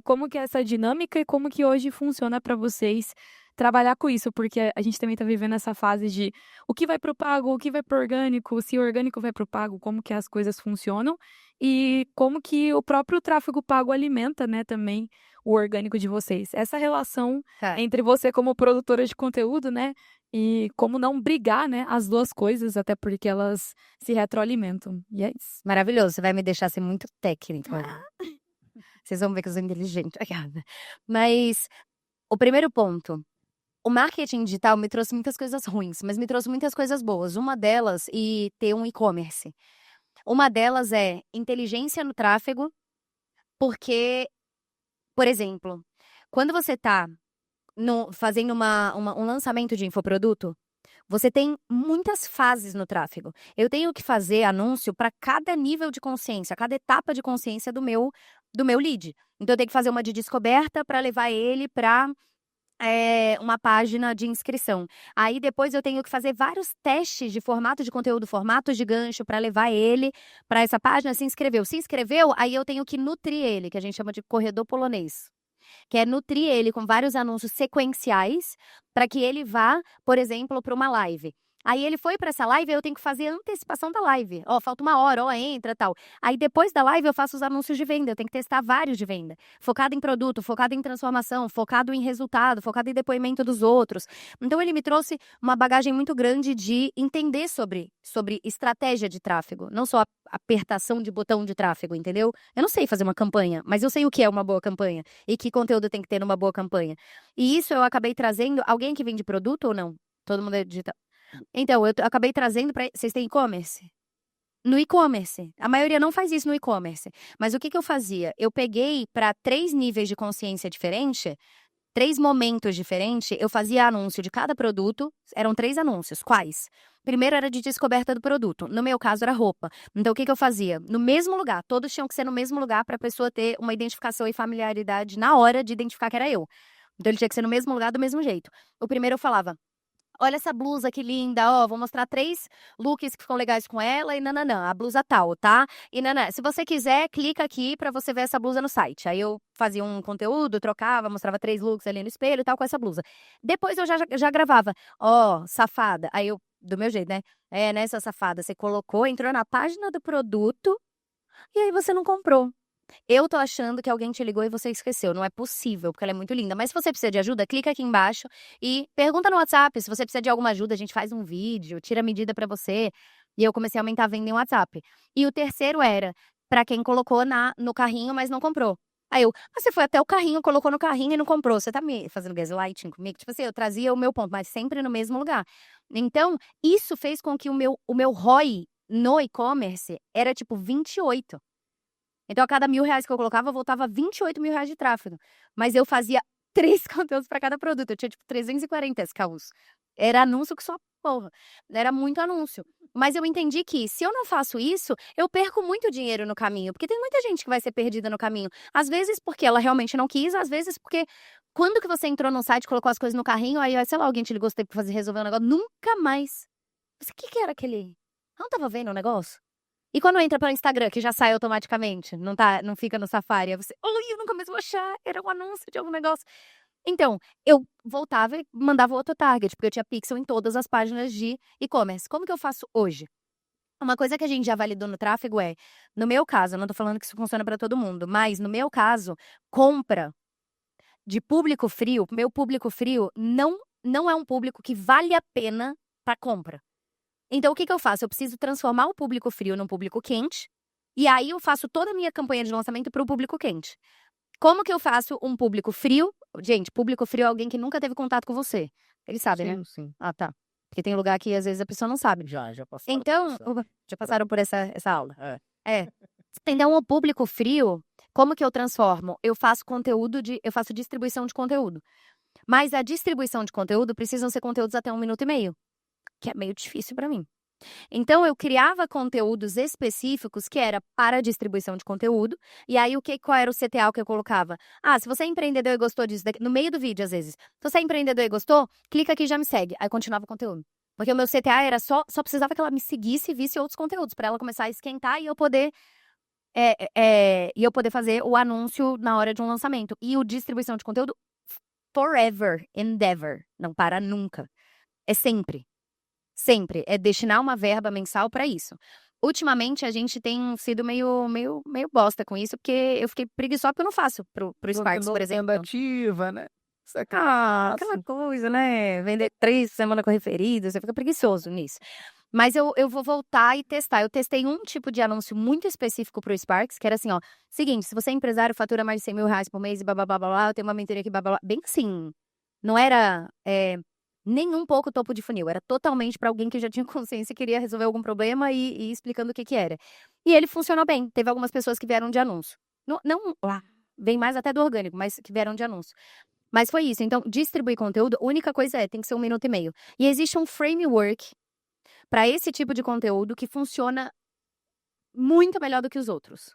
Como que é essa dinâmica e como que hoje funciona para vocês trabalhar com isso? Porque a gente também está vivendo essa fase de o que vai para o pago, o que vai para o orgânico, se o orgânico vai para o pago, como que as coisas funcionam e como que o próprio tráfego pago alimenta, né, também o orgânico de vocês. Essa relação entre você como produtora de conteúdo, né, e como não brigar, né, as duas coisas, até porque elas se retroalimentam. E é isso. Maravilhoso, você vai me deixar ser muito técnico. Vocês vão ver que eu sou inteligente. Mas, o primeiro ponto. O marketing digital me trouxe muitas coisas ruins, mas me trouxe muitas coisas boas. Uma delas é ter um e-commerce. Uma delas é inteligência no tráfego, porque, por exemplo, quando você está fazendo um lançamento de infoproduto, você tem muitas fases no tráfego. Eu tenho que fazer anúncio para cada nível de consciência, cada etapa de consciência do meu lead. Então, eu tenho que fazer uma de descoberta para levar ele para uma página de inscrição. Aí depois eu tenho que fazer vários testes de formato de conteúdo, formatos de gancho para levar ele para essa página. Se inscreveu, aí eu tenho que nutrir ele, que a gente chama de corredor polonês. Que é nutrir ele com vários anúncios sequenciais para que ele vá, por exemplo, para uma live. Aí ele foi para essa live, eu tenho que fazer a antecipação da live. Ó, falta 1 hora, ó, entra, tal. Aí depois da live eu faço os anúncios de venda, eu tenho que testar vários de venda. Focado em produto, focado em transformação, focado em resultado, focado em depoimento dos outros. Então ele me trouxe uma bagagem muito grande de entender sobre estratégia de tráfego, não só a apertação de botão de tráfego, entendeu? Eu não sei fazer uma campanha, mas eu sei o que é uma boa campanha e que conteúdo tem que ter numa boa campanha. E isso eu acabei trazendo. Alguém que vende produto ou não? Todo mundo é digital. Então, eu acabei trazendo para. Vocês têm e-commerce? No e-commerce. A maioria não faz isso no e-commerce. Mas o que eu fazia? Eu peguei para 3 níveis de consciência diferentes, 3 momentos diferentes, eu fazia anúncio de cada produto. Eram 3 anúncios. Quais? Primeiro era de descoberta do produto. No meu caso, era roupa. Então, o que eu fazia? No mesmo lugar. Todos tinham que ser no mesmo lugar para a pessoa ter uma identificação e familiaridade na hora de identificar que era eu. Então, ele tinha que ser no mesmo lugar, do mesmo jeito. O primeiro eu falava: olha essa blusa que linda, ó, vou mostrar 3 looks que ficam legais com ela e nananã, a blusa tal, tá? E nanã, se você quiser, clica aqui pra você ver essa blusa no site. Aí eu fazia um conteúdo, trocava, mostrava 3 looks ali no espelho e tal com essa blusa. Depois eu já gravava, ó, safada. Aí eu, do meu jeito, né? Né, sua safada, você colocou, entrou na página do produto e aí você não comprou. Eu tô achando que alguém te ligou e você esqueceu. Não é possível, porque ela é muito linda. Mas se você precisa de ajuda, clica aqui embaixo e pergunta no WhatsApp. Se você precisa de alguma ajuda, a gente faz um vídeo, tira a medida pra você. E eu comecei a aumentar a venda em WhatsApp. E o terceiro era pra quem colocou no carrinho, mas não comprou. Aí você foi até o carrinho, colocou no carrinho e não comprou. Você tá me fazendo gaslighting comigo? Tipo assim, eu trazia o meu ponto, mas sempre no mesmo lugar. Então, isso fez com que o meu ROI no e-commerce era tipo 28. Então, a cada R$ 1.000 que eu colocava, eu voltava R$ 28.000 de tráfego. Mas eu fazia 3 conteúdos para cada produto. Eu tinha, tipo, 340 SKUs. Era anúncio que só porra. Era muito anúncio. Mas eu entendi que, se eu não faço isso, eu perco muito dinheiro no caminho. Porque tem muita gente que vai ser perdida no caminho. Às vezes porque ela realmente não quis, às vezes porque quando que você entrou no site, colocou as coisas no carrinho, aí, sei lá, alguém te ligou, você teve que resolver um negócio, nunca mais. Mas o que era aquele... Eu não tava vendo o negócio? E quando entra para o Instagram, que já sai automaticamente, não fica no Safari, aí você, eu nunca mais vou achar, era um anúncio de algum negócio. Então, eu voltava e mandava outro target, porque eu tinha pixel em todas as páginas de e-commerce. Como que eu faço hoje? Uma coisa que a gente já validou no tráfego no meu caso, eu não tô falando que isso funciona para todo mundo, mas no meu caso, compra de público frio, meu público frio não é um público que vale a pena para compra. Então, o que eu faço? Eu preciso transformar o público frio num público quente. E aí, eu faço toda a minha campanha de lançamento para o público quente. Como que eu faço um público frio? Gente, público frio é alguém que nunca teve contato com você. Eles sabem, né? Sim. Ah, tá. Porque tem lugar que, às vezes, a pessoa não sabe. Já passaram. Então, já passaram por essa aula. Então, o público frio, como que eu transformo? Eu faço distribuição de conteúdo. Mas a distribuição de conteúdo precisam ser conteúdos até 1 minuto e meio. Que é meio difícil para mim. Então, eu criava conteúdos específicos que era para distribuição de conteúdo. E aí, qual era o CTA que eu colocava? Se você é empreendedor e gostou disso, no meio do vídeo, às vezes. Se você é empreendedor e gostou, clica aqui e já me segue. Aí, continuava o conteúdo. Porque o meu CTA era só precisava que ela me seguisse e visse outros conteúdos, para ela começar a esquentar e eu poder fazer o anúncio na hora de um lançamento. E o distribuição de conteúdo, forever, endeavor. Não para nunca. É sempre. Sempre. É destinar uma verba mensal para isso. Ultimamente, a gente tem sido meio bosta com isso, porque eu fiquei preguiçosa porque eu não faço pro Sparks, por exemplo. Ativa, né? Aquela coisa, né? Vender 3 semanas com referido, você fica preguiçoso nisso. Mas eu vou voltar e testar. Eu testei um tipo de anúncio muito específico pro Sparks, que era assim, ó. Seguinte, se você é empresário, fatura mais de R$ 100.000 por mês e blá, blá, blá, blá, blá, eu tenho uma mentoria aqui, blá, blá, blá. Bem assim. Não era... nem um pouco topo de funil, era totalmente para alguém que já tinha consciência e queria resolver algum problema e explicando o que era. E ele funcionou bem, teve algumas pessoas que vieram de anúncio. Não vem mais até do orgânico, mas que vieram de anúncio. Mas foi isso, então distribuir conteúdo, a única coisa tem que ser 1 minuto e meio. E existe um framework para esse tipo de conteúdo que funciona muito melhor do que os outros.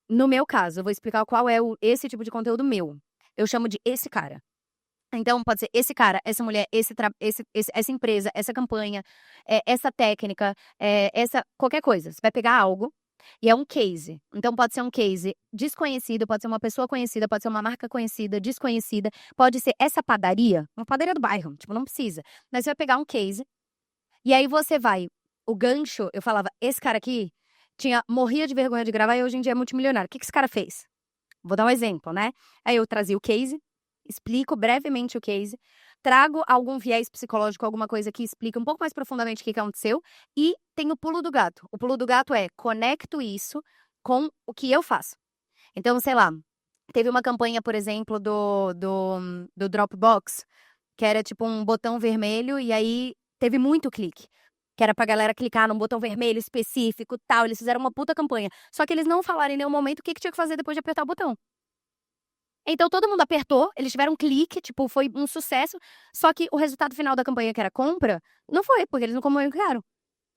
No meu caso, eu vou explicar qual é esse tipo de conteúdo meu. Eu chamo de esse cara. Então, pode ser esse cara, essa mulher, essa empresa, essa campanha, essa técnica, qualquer coisa. Você vai pegar algo e é um case. Então, pode ser um case desconhecido, pode ser uma pessoa conhecida, pode ser uma marca conhecida, desconhecida, pode ser essa padaria, uma padaria do bairro, tipo, não precisa. Mas você vai pegar um case e aí você vai. O gancho, eu falava, esse cara aqui morria de vergonha de gravar e hoje em dia é multimilionário. O que esse cara fez? Vou dar um exemplo, né? Aí eu trazia o case, explico brevemente o case, trago algum viés psicológico, alguma coisa que explica um pouco mais profundamente o que aconteceu e tem o pulo do gato. O pulo do gato é conecto isso com o que eu faço. Então, sei lá, teve uma campanha, por exemplo, do Dropbox, que era tipo um botão vermelho e aí teve muito clique. Que era pra galera clicar num botão vermelho específico, tal. Eles fizeram uma puta campanha. Só que eles não falaram em nenhum momento o que tinha que fazer depois de apertar o botão. Então todo mundo apertou, eles tiveram um clique, tipo, foi um sucesso. Só que o resultado final da campanha, que era compra, não foi, porque eles não comunicaram.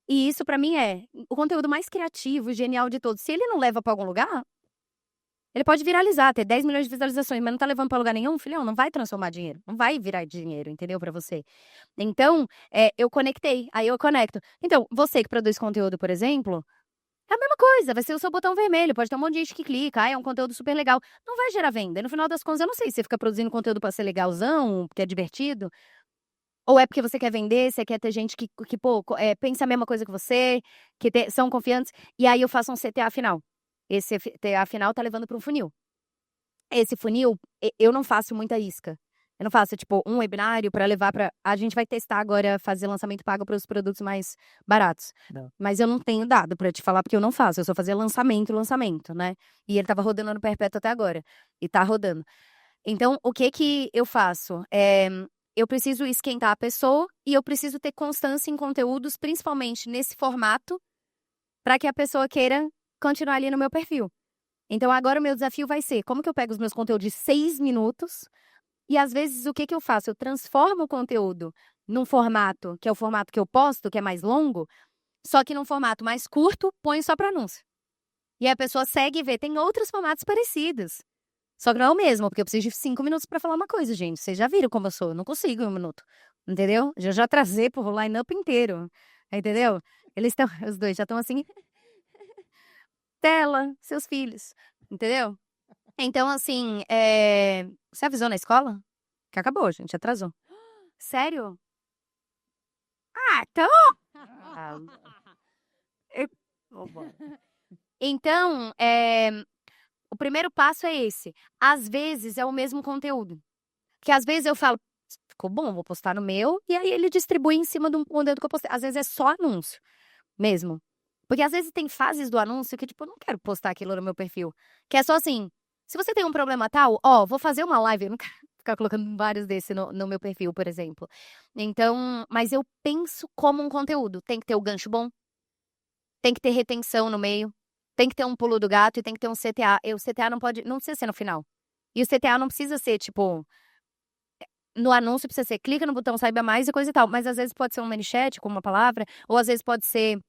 E isso pra mim é o conteúdo mais criativo e genial de todos. Se ele não leva pra algum lugar, ele pode viralizar, ter 10 milhões de visualizações, mas não tá levando pra lugar nenhum, filhão, não vai transformar dinheiro, não vai virar dinheiro, entendeu? Pra você. Então, eu conectei, aí eu conecto. Então, você que produz conteúdo, por exemplo, é a mesma coisa, vai ser o seu botão vermelho, pode ter um monte de gente que clica, é um conteúdo super legal. Não vai gerar venda. E no final das contas, eu não sei se você fica produzindo conteúdo pra ser legalzão, porque é divertido, ou é porque você quer vender, você quer ter gente que pô, pensa a mesma coisa que você, são confiantes, e aí eu faço um CTA final. Esse CTA final tá levando para um funil. Esse funil, eu não faço muita isca. Eu não faço, tipo, um webinário para levar para. A gente vai testar agora fazer lançamento pago para os produtos mais baratos. Não. Mas eu não tenho dado para te falar, porque eu não faço. Eu só fazia lançamento, né? E ele tava rodando no perpétuo até agora. E tá rodando. Então, o que eu faço? Eu preciso esquentar a pessoa e eu preciso ter constância em conteúdos, principalmente nesse formato, para que a pessoa queira continuar ali no meu perfil. Então, agora o meu desafio vai ser como que eu pego os meus conteúdos de 6 minutos e, às vezes, o que eu faço? Eu transformo o conteúdo num formato, que é o formato que eu posto, que é mais longo, só que num formato mais curto, ponho só para anúncio. E aí a pessoa segue e vê. Tem outros formatos parecidos. Só que não é o mesmo, porque eu preciso de 5 minutos pra falar uma coisa, gente. Vocês já viram como eu sou. Eu não consigo em 1 minuto. Entendeu? Já trazei pro line-up inteiro. Entendeu? Eles estão, os dois já estão assim. Tela, seus filhos. Entendeu? Então, assim, você avisou na escola? Que acabou, gente. Atrasou. Sério? Ah, então. Ah, Então, o primeiro passo é esse. Às vezes é o mesmo conteúdo. Que às vezes eu falo, ficou bom, vou postar no meu, e aí ele distribui em cima do conteúdo que eu postei. Às vezes é só anúncio mesmo. Porque às vezes tem fases do anúncio que, tipo, eu não quero postar aquilo no meu perfil. Que é só assim, se você tem um problema tal, vou fazer uma live, eu não quero ficar colocando vários desses no meu perfil, por exemplo. Então, mas eu penso como um conteúdo. Tem que ter o gancho bom, tem que ter retenção no meio, tem que ter um pulo do gato e tem que ter um CTA. E o CTA não precisa ser no final. E o CTA não precisa ser, tipo, no anúncio precisa ser, clica no botão, saiba mais e coisa e tal. Mas às vezes pode ser um manchete com uma palavra, ou às vezes pode ser,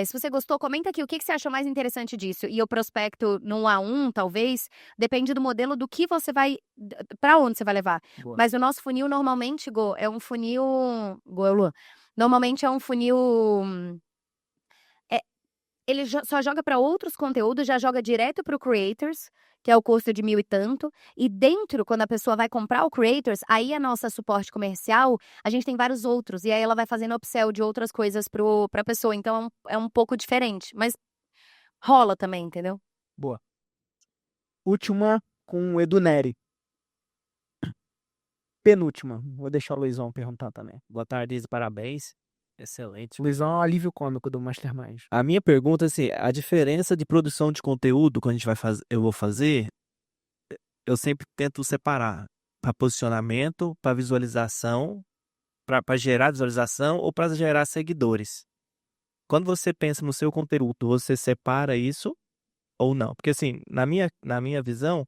se você gostou, comenta aqui o que você achou mais interessante disso. E eu prospecto num A1, talvez, depende do modelo do que você vai, pra onde você vai levar. Boa. Mas o nosso funil normalmente, é um funil, normalmente é um funil, ele só joga para outros conteúdos, já joga direto para o Creators, que é o custo de 1.000 e tanto. E dentro, quando a pessoa vai comprar o Creators, aí a nossa suporte comercial, a gente tem vários outros. E aí ela vai fazendo upsell de outras coisas pra pessoa. Então é um pouco diferente. Mas rola também, entendeu? Boa. Última com o Edu Neri. Penúltima. Vou deixar o Luizão perguntar também. Boa tarde, Isa, parabéns. Excelente. Luizão é um alívio cômico do Mastermind. A minha pergunta é assim, a diferença de produção de conteúdo quando a gente eu vou fazer, eu sempre tento separar para posicionamento, para visualização, para gerar visualização ou para gerar seguidores. Quando você pensa no seu conteúdo, você separa isso ou não? Porque assim, na minha visão,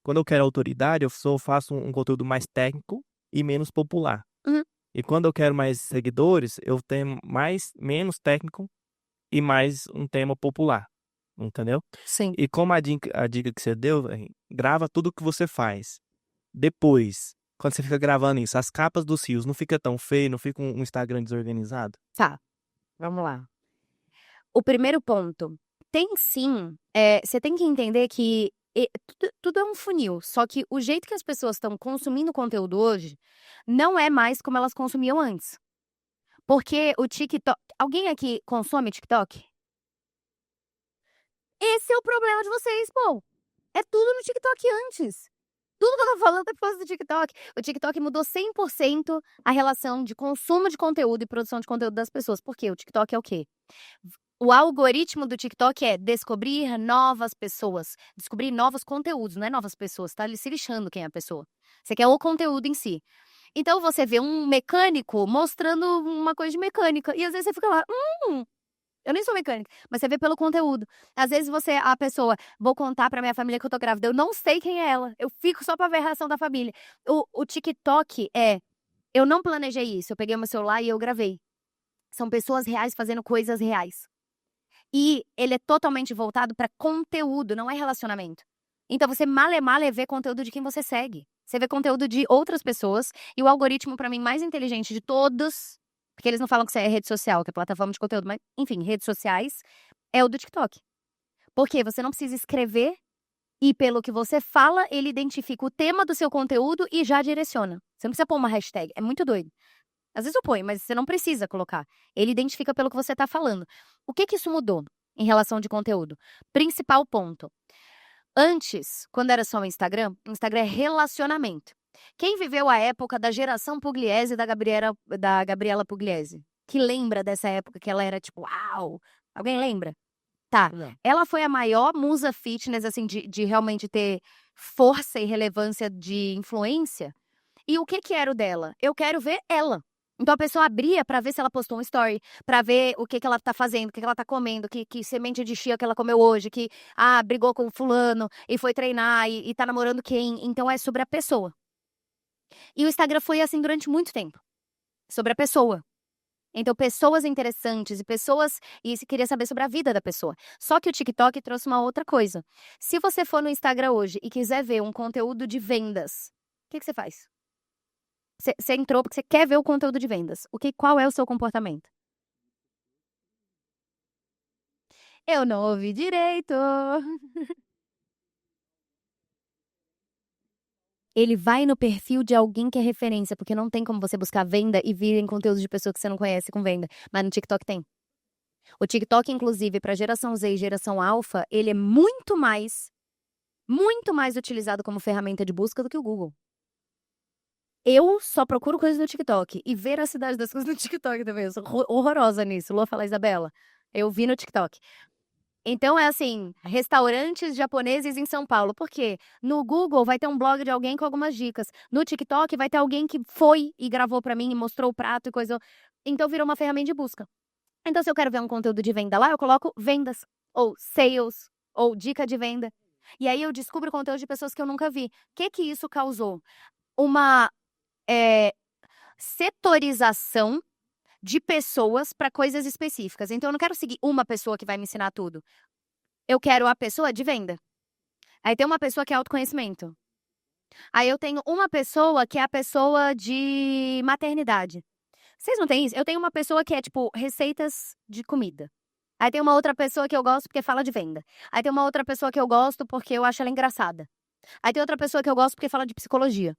quando eu quero autoridade, eu faço um conteúdo mais técnico e menos popular. Uhum. E quando eu quero mais seguidores, eu tenho menos técnico e mais um tema popular, entendeu? Sim. E como a dica que você deu, grava tudo que você faz. Depois, quando você fica gravando isso, as capas dos rios não fica tão feio, não fica um Instagram desorganizado? Tá, vamos lá. O primeiro ponto, tem sim, você tem que entender que tudo é um funil, só que o jeito que as pessoas estão consumindo conteúdo hoje não é mais como elas consumiam antes. Porque o TikTok... Alguém aqui consome TikTok? Esse é o problema de vocês, pô. É tudo no TikTok antes. Tudo que eu tô falando é por causa do TikTok. O TikTok mudou 100% a relação de consumo de conteúdo e produção de conteúdo das pessoas. Por quê? O TikTok é o quê? O algoritmo do TikTok é descobrir novas pessoas, descobrir novos conteúdos, não é novas pessoas, tá se lixando quem é a pessoa. Você quer o conteúdo em si. Então você vê um mecânico mostrando uma coisa de mecânica e às vezes você fica lá, eu nem sou mecânica, mas você vê pelo conteúdo. Às vezes a pessoa, vou contar pra minha família que eu tô grávida, eu não sei quem é ela, eu fico só pra ver a reação da família. O TikTok eu não planejei isso, eu peguei o meu celular e eu gravei. São pessoas reais fazendo coisas reais. E ele é totalmente voltado pra conteúdo, não é relacionamento. Então você male vê conteúdo de quem você segue. Você vê conteúdo de outras pessoas e o algoritmo, pra mim, mais inteligente de todos, porque eles não falam que isso é rede social, que é plataforma de conteúdo, mas, enfim, redes sociais, é o do TikTok. Porque você não precisa escrever e, pelo que você fala, ele identifica o tema do seu conteúdo e já direciona. Você não precisa pôr uma hashtag, é muito doido. Às vezes eu ponho, mas você não precisa colocar. Ele identifica pelo que você tá falando. O que isso mudou em relação de conteúdo? Principal ponto. Antes, quando era só o Instagram é relacionamento. Quem viveu a época da geração Pugliese e da Gabriela Pugliese? Que lembra dessa época que ela era tipo, uau! Alguém lembra? Tá. Não. Ela foi a maior musa fitness, assim, de realmente ter força e relevância de influência. E o que era o dela? Eu quero ver ela. Então a pessoa abria pra ver se ela postou um story, pra ver o que ela tá fazendo, o que ela tá comendo, que semente de chia que ela comeu hoje, que brigou com fulano e foi treinar e tá namorando quem. Então é sobre a pessoa. E o Instagram foi assim durante muito tempo. Sobre a pessoa. Então pessoas interessantes e você queria saber sobre a vida da pessoa. Só que o TikTok trouxe uma outra coisa. Se você for no Instagram hoje e quiser ver um conteúdo de vendas, o que você faz? Você entrou porque você quer ver o conteúdo de vendas. Qual é o seu comportamento? Eu não ouvi direito. Ele vai no perfil de alguém que é referência, porque não tem como você buscar venda e vir em conteúdo de pessoa que você não conhece com venda. Mas no TikTok tem. O TikTok, inclusive, para geração Z e geração Alpha, ele é muito mais utilizado como ferramenta de busca do que o Google. Eu só procuro coisas no TikTok. E ver a cidade das coisas no TikTok também. Eu sou horrorosa nisso. Lua, fala, Isabela. Eu vi no TikTok. Então é assim, restaurantes japoneses em São Paulo. Por quê? No Google vai ter um blog de alguém com algumas dicas. No TikTok vai ter alguém que foi e gravou pra mim e mostrou o prato e coisa. Então virou uma ferramenta de busca. Então se eu quero ver um conteúdo de venda lá, eu coloco vendas, ou sales, ou dica de venda. E aí eu descubro conteúdo de pessoas que eu nunca vi. O que isso causou? Uma setorização de pessoas para coisas específicas. Então, eu não quero seguir uma pessoa que vai me ensinar tudo. Eu quero a pessoa de venda. Aí tem uma pessoa que é autoconhecimento. Aí eu tenho uma pessoa que é a pessoa de maternidade. Vocês não têm isso? Eu tenho uma pessoa que é, tipo, receitas de comida. Aí tem uma outra pessoa que eu gosto porque fala de venda. Aí tem uma outra pessoa que eu gosto porque eu acho ela engraçada. Aí tem outra pessoa que eu gosto porque fala de psicologia.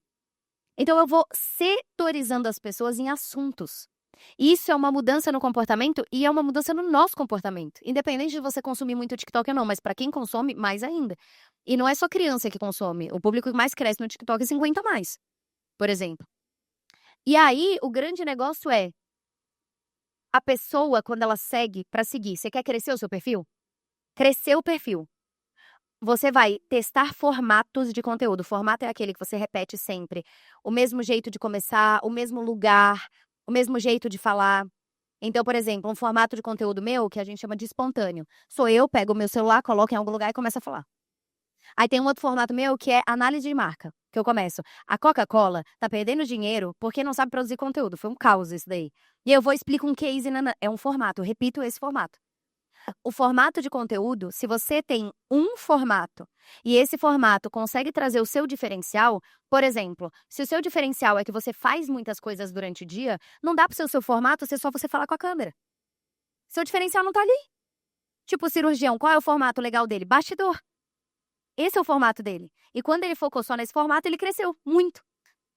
Então, eu vou setorizando as pessoas em assuntos. Isso é uma mudança no comportamento e é uma mudança no nosso comportamento. Independente de você consumir muito TikTok ou não, mas para quem consome, mais ainda. E não é só criança que consome. O público que mais cresce no TikTok é 50 mais, por exemplo. E aí, o grande negócio é a pessoa, quando ela segue para seguir, você quer crescer o seu perfil? Crescer o perfil. Você vai testar formatos de conteúdo. O formato é aquele que você repete sempre. O mesmo jeito de começar, o mesmo lugar, o mesmo jeito de falar. Então, por exemplo, um formato de conteúdo meu, que a gente chama de espontâneo. Sou eu, pego o meu celular, coloco em algum lugar e começo a falar. Aí tem um outro formato meu que é análise de marca, que eu começo. A Coca-Cola tá perdendo dinheiro porque não sabe produzir conteúdo. Foi um caos isso daí. E eu vou explicar um case, é um formato, eu repito esse formato. O formato de conteúdo, se você tem um formato e esse formato consegue trazer o seu diferencial, por exemplo, se o seu diferencial é que você faz muitas coisas durante o dia, não dá para ser o seu formato ser só você falar com a câmera. Seu diferencial não tá ali. Tipo o cirurgião, qual é o formato legal dele? Bastidor. Esse é o formato dele. E quando ele focou só nesse formato, ele cresceu muito.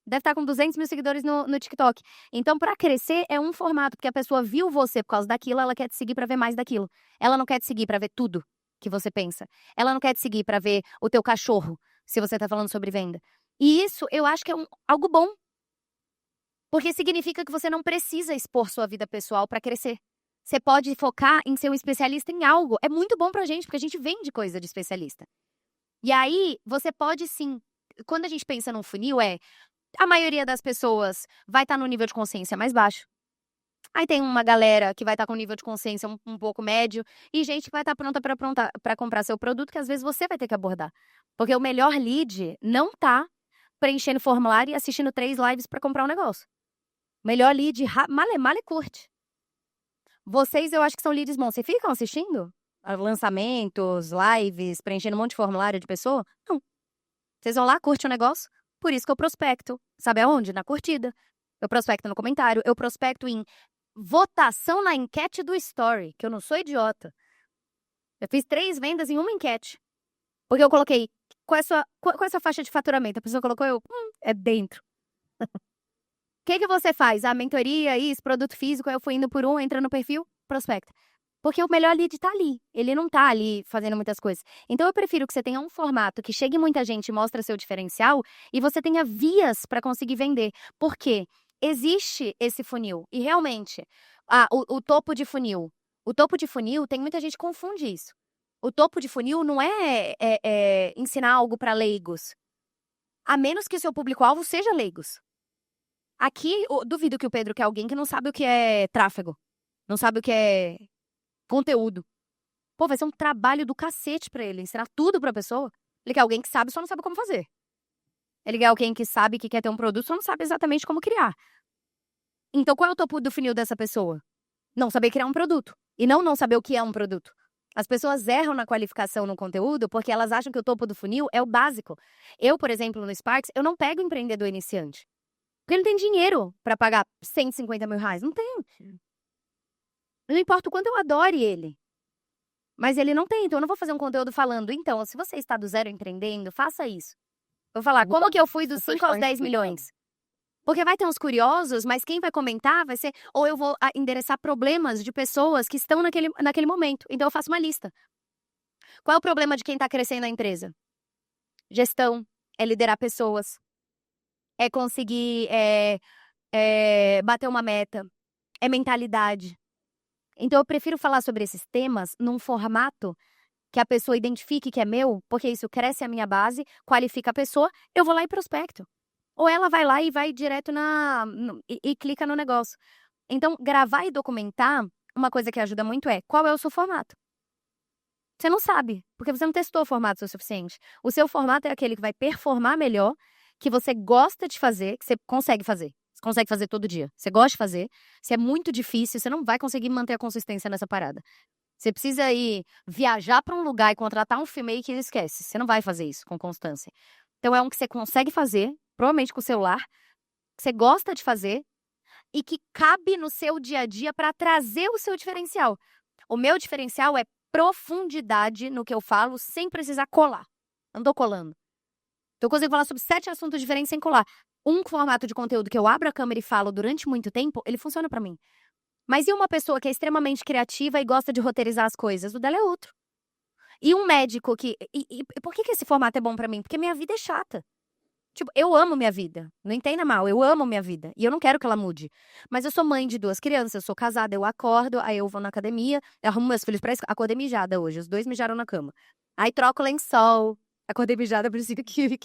Deve estar com 200 mil seguidores no TikTok. Então, para crescer, é um formato, porque a pessoa viu você por causa daquilo, ela quer te seguir para ver mais daquilo. Ela não quer te seguir para ver tudo que você pensa. Ela não quer te seguir para ver o teu cachorro, se você tá falando sobre venda. E isso, eu acho que é algo bom. Porque significa que você não precisa expor sua vida pessoal para crescer. Você pode focar em ser um especialista em algo. É muito bom pra gente, porque a gente vende coisa de especialista. E aí, você pode sim. Quando a gente pensa num funil, a maioria das pessoas vai estar no nível de consciência mais baixo. Aí tem uma galera que vai estar com nível de consciência um pouco médio e gente que vai estar pronta para comprar seu produto, que às vezes você vai ter que abordar. Porque o melhor lead não tá preenchendo formulário e assistindo 3 lives para comprar um negócio. O melhor lead, male curte. Vocês, eu acho que são leads bons. Vocês ficam assistindo lançamentos, lives, preenchendo um monte de formulário de pessoa? Não. Vocês vão lá, curte o negócio. Por isso que eu prospecto. Sabe aonde? Na curtida. Eu prospecto no comentário. Eu prospecto em votação na enquete do Story, que eu não sou idiota. Eu fiz 3 vendas em uma enquete. Porque eu coloquei, qual é a sua faixa de faturamento? A pessoa colocou, é dentro. O que você faz? A mentoria, isso, produto físico, eu fui indo por entra no perfil, prospecta. Porque o melhor lead tá ali. Ele não tá ali fazendo muitas coisas. Então, eu prefiro que você tenha um formato que chegue muita gente e mostre seu diferencial e você tenha vias para conseguir vender. Por quê? Existe esse funil. E realmente, o topo de funil. O topo de funil, tem muita gente que confunde isso. O topo de funil não é ensinar algo para leigos. A menos que seu público-alvo seja leigos. Aqui, eu duvido que o Pedro quer alguém que não sabe o que é tráfego. Não sabe o que é conteúdo. Pô, vai ser um trabalho do cacete pra ele. Ensinar tudo pra pessoa. Ele quer alguém que sabe, só não sabe como fazer. Ele quer alguém que sabe que quer ter um produto, só não sabe exatamente como criar. Então, qual é o topo do funil dessa pessoa? Não saber criar um produto. E não saber o que é um produto. As pessoas erram na qualificação no conteúdo porque elas acham que o topo do funil é o básico. Eu, por exemplo, no Sparks, eu não pego empreendedor iniciante. Porque ele não tem dinheiro pra pagar 150 mil reais. Não tem. Não importa o quanto eu adore ele. Mas ele não tem. Então eu não vou fazer um conteúdo falando, então, se você está do zero empreendendo, faça isso. Eu vou falar, como que eu fui dos 5 aos 10 milhões? Porque vai ter uns curiosos, mas quem vai comentar vai ser... Ou eu vou endereçar problemas de pessoas que estão naquele momento. Então eu faço uma lista. Qual é o problema de quem está crescendo na empresa? Gestão. É liderar pessoas. É conseguir bater uma meta. É mentalidade. Então, eu prefiro falar sobre esses temas num formato que a pessoa identifique que é meu, porque isso cresce a minha base, qualifica a pessoa, eu vou lá e prospecto. Ou ela vai lá e vai direto e clica no negócio. Então, gravar e documentar, uma coisa que ajuda muito qual é o seu formato? Você não sabe, porque você não testou o formato o suficiente. O seu formato é aquele que vai performar melhor, que você gosta de fazer, que você consegue fazer. Você consegue fazer todo dia. Você gosta de fazer. Se é muito difícil, você não vai conseguir manter a consistência nessa parada. Você precisa ir viajar para um lugar e contratar um filmmaker e esquece. Você não vai fazer isso com constância. Então, é um que você consegue fazer, provavelmente com o celular, que você gosta de fazer e que cabe no seu dia a dia para trazer o seu diferencial. O meu diferencial é profundidade no que eu falo sem precisar colar. Não tô colando. Então, eu consigo falar sobre 7 assuntos diferentes sem colar. Um formato de conteúdo que eu abro a câmera e falo durante muito tempo, ele funciona pra mim. Mas e uma pessoa que é extremamente criativa e gosta de roteirizar as coisas? O dela é outro. E um médico que... E por que esse formato é bom pra mim? Porque minha vida é chata. Tipo, eu amo minha vida. Não entenda mal, eu amo minha vida. E eu não quero que ela mude. Mas eu sou mãe de 2 crianças, eu sou casada, eu acordo, aí eu vou na academia, eu arrumo meus filhos pra escola. Acordei mijada hoje, os 2 mijaram na cama. Aí troco o lençol. Acordei mijada, por isso que...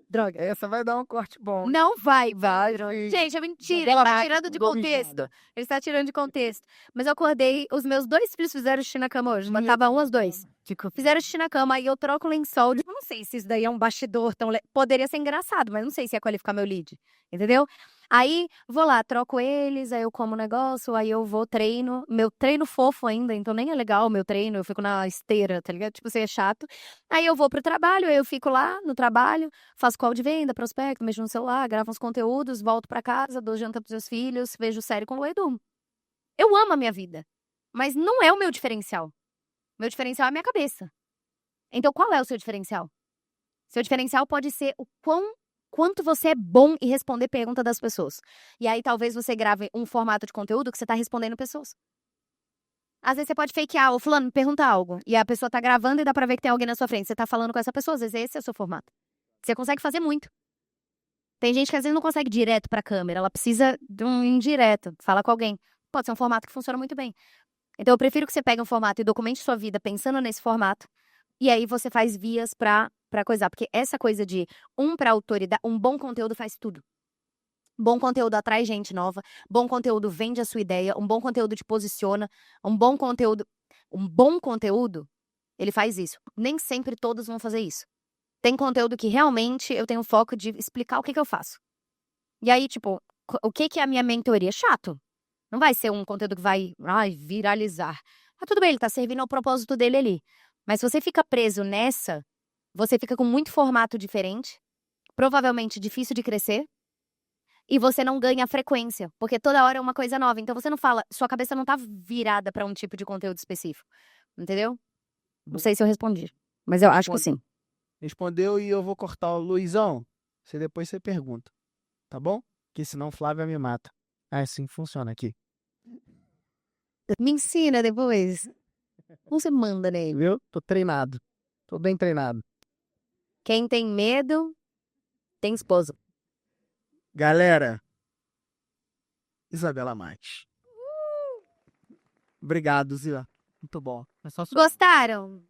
Droga, essa vai dar um corte bom. Não vai. Gente, é mentira. Ele tá tirando de contexto. Ele está tirando de contexto. Mas eu acordei, os meus 2 filhos fizeram xixi na cama hoje. Tava 1 às 2. Tipo, fizeram xixi na cama, aí eu troco o lençol. Eu não sei se isso daí é um bastidor tão... Poderia ser engraçado, mas não sei se ia qualificar meu lead. Entendeu? Aí, vou lá, troco eles, aí eu como o negócio, aí eu vou, treino. Meu treino fofo ainda, então nem é legal o meu treino, eu fico na esteira, tá ligado? Tipo, assim, é chato. Aí eu vou pro trabalho, aí eu fico lá no trabalho, faço call de venda, prospecto, mexo no celular, gravo uns conteúdos, volto pra casa, dou janta pros meus filhos, vejo série com o Lu e durmo. Eu amo a minha vida, mas não é o meu diferencial. Meu diferencial é a minha cabeça. Então, qual é o seu diferencial? Seu diferencial pode ser o quanto você é bom em responder pergunta das pessoas. E aí, talvez você grave um formato de conteúdo que você tá respondendo pessoas. Às vezes, você pode fakear, ô fulano, me pergunta algo. E a pessoa tá gravando e dá pra ver que tem alguém na sua frente. Você tá falando com essa pessoa, às vezes esse é o seu formato. Você consegue fazer muito. Tem gente que às vezes não consegue direto pra câmera. Ela precisa de um indireto, fala com alguém. Pode ser um formato que funciona muito bem. Então, eu prefiro que você pegue um formato e documente sua vida pensando nesse formato. E aí, você faz vias pra coisar. Porque essa coisa de pra autoridade, um bom conteúdo faz tudo. Bom conteúdo atrai gente nova. Bom conteúdo vende a sua ideia. Um bom conteúdo te posiciona. Um bom conteúdo, ele faz isso. Nem sempre todos vão fazer isso. Tem conteúdo que realmente eu tenho foco de explicar o que eu faço. E aí, tipo, o que é a minha mentoria? Chato. Não vai ser um conteúdo que vai viralizar. Mas tudo bem, ele tá servindo ao propósito dele ali. Mas se você fica preso nessa, você fica com muito formato diferente, provavelmente difícil de crescer, e você não ganha frequência, porque toda hora é uma coisa nova. Então você não fala, sua cabeça não tá virada pra um tipo de conteúdo específico. Entendeu? Não sei se eu respondi, mas eu acho que sim. Respondeu e eu vou cortar o Luizão. Depois você pergunta. Tá bom? Porque senão Flávia me mata. É assim que funciona aqui. Me ensina depois. Você manda nele. Viu? Tô treinado. Tô bem treinado. Quem tem medo, tem esposa. Galera, Isabela Mate. Obrigado, Zila. Muito bom. É só Gostaram?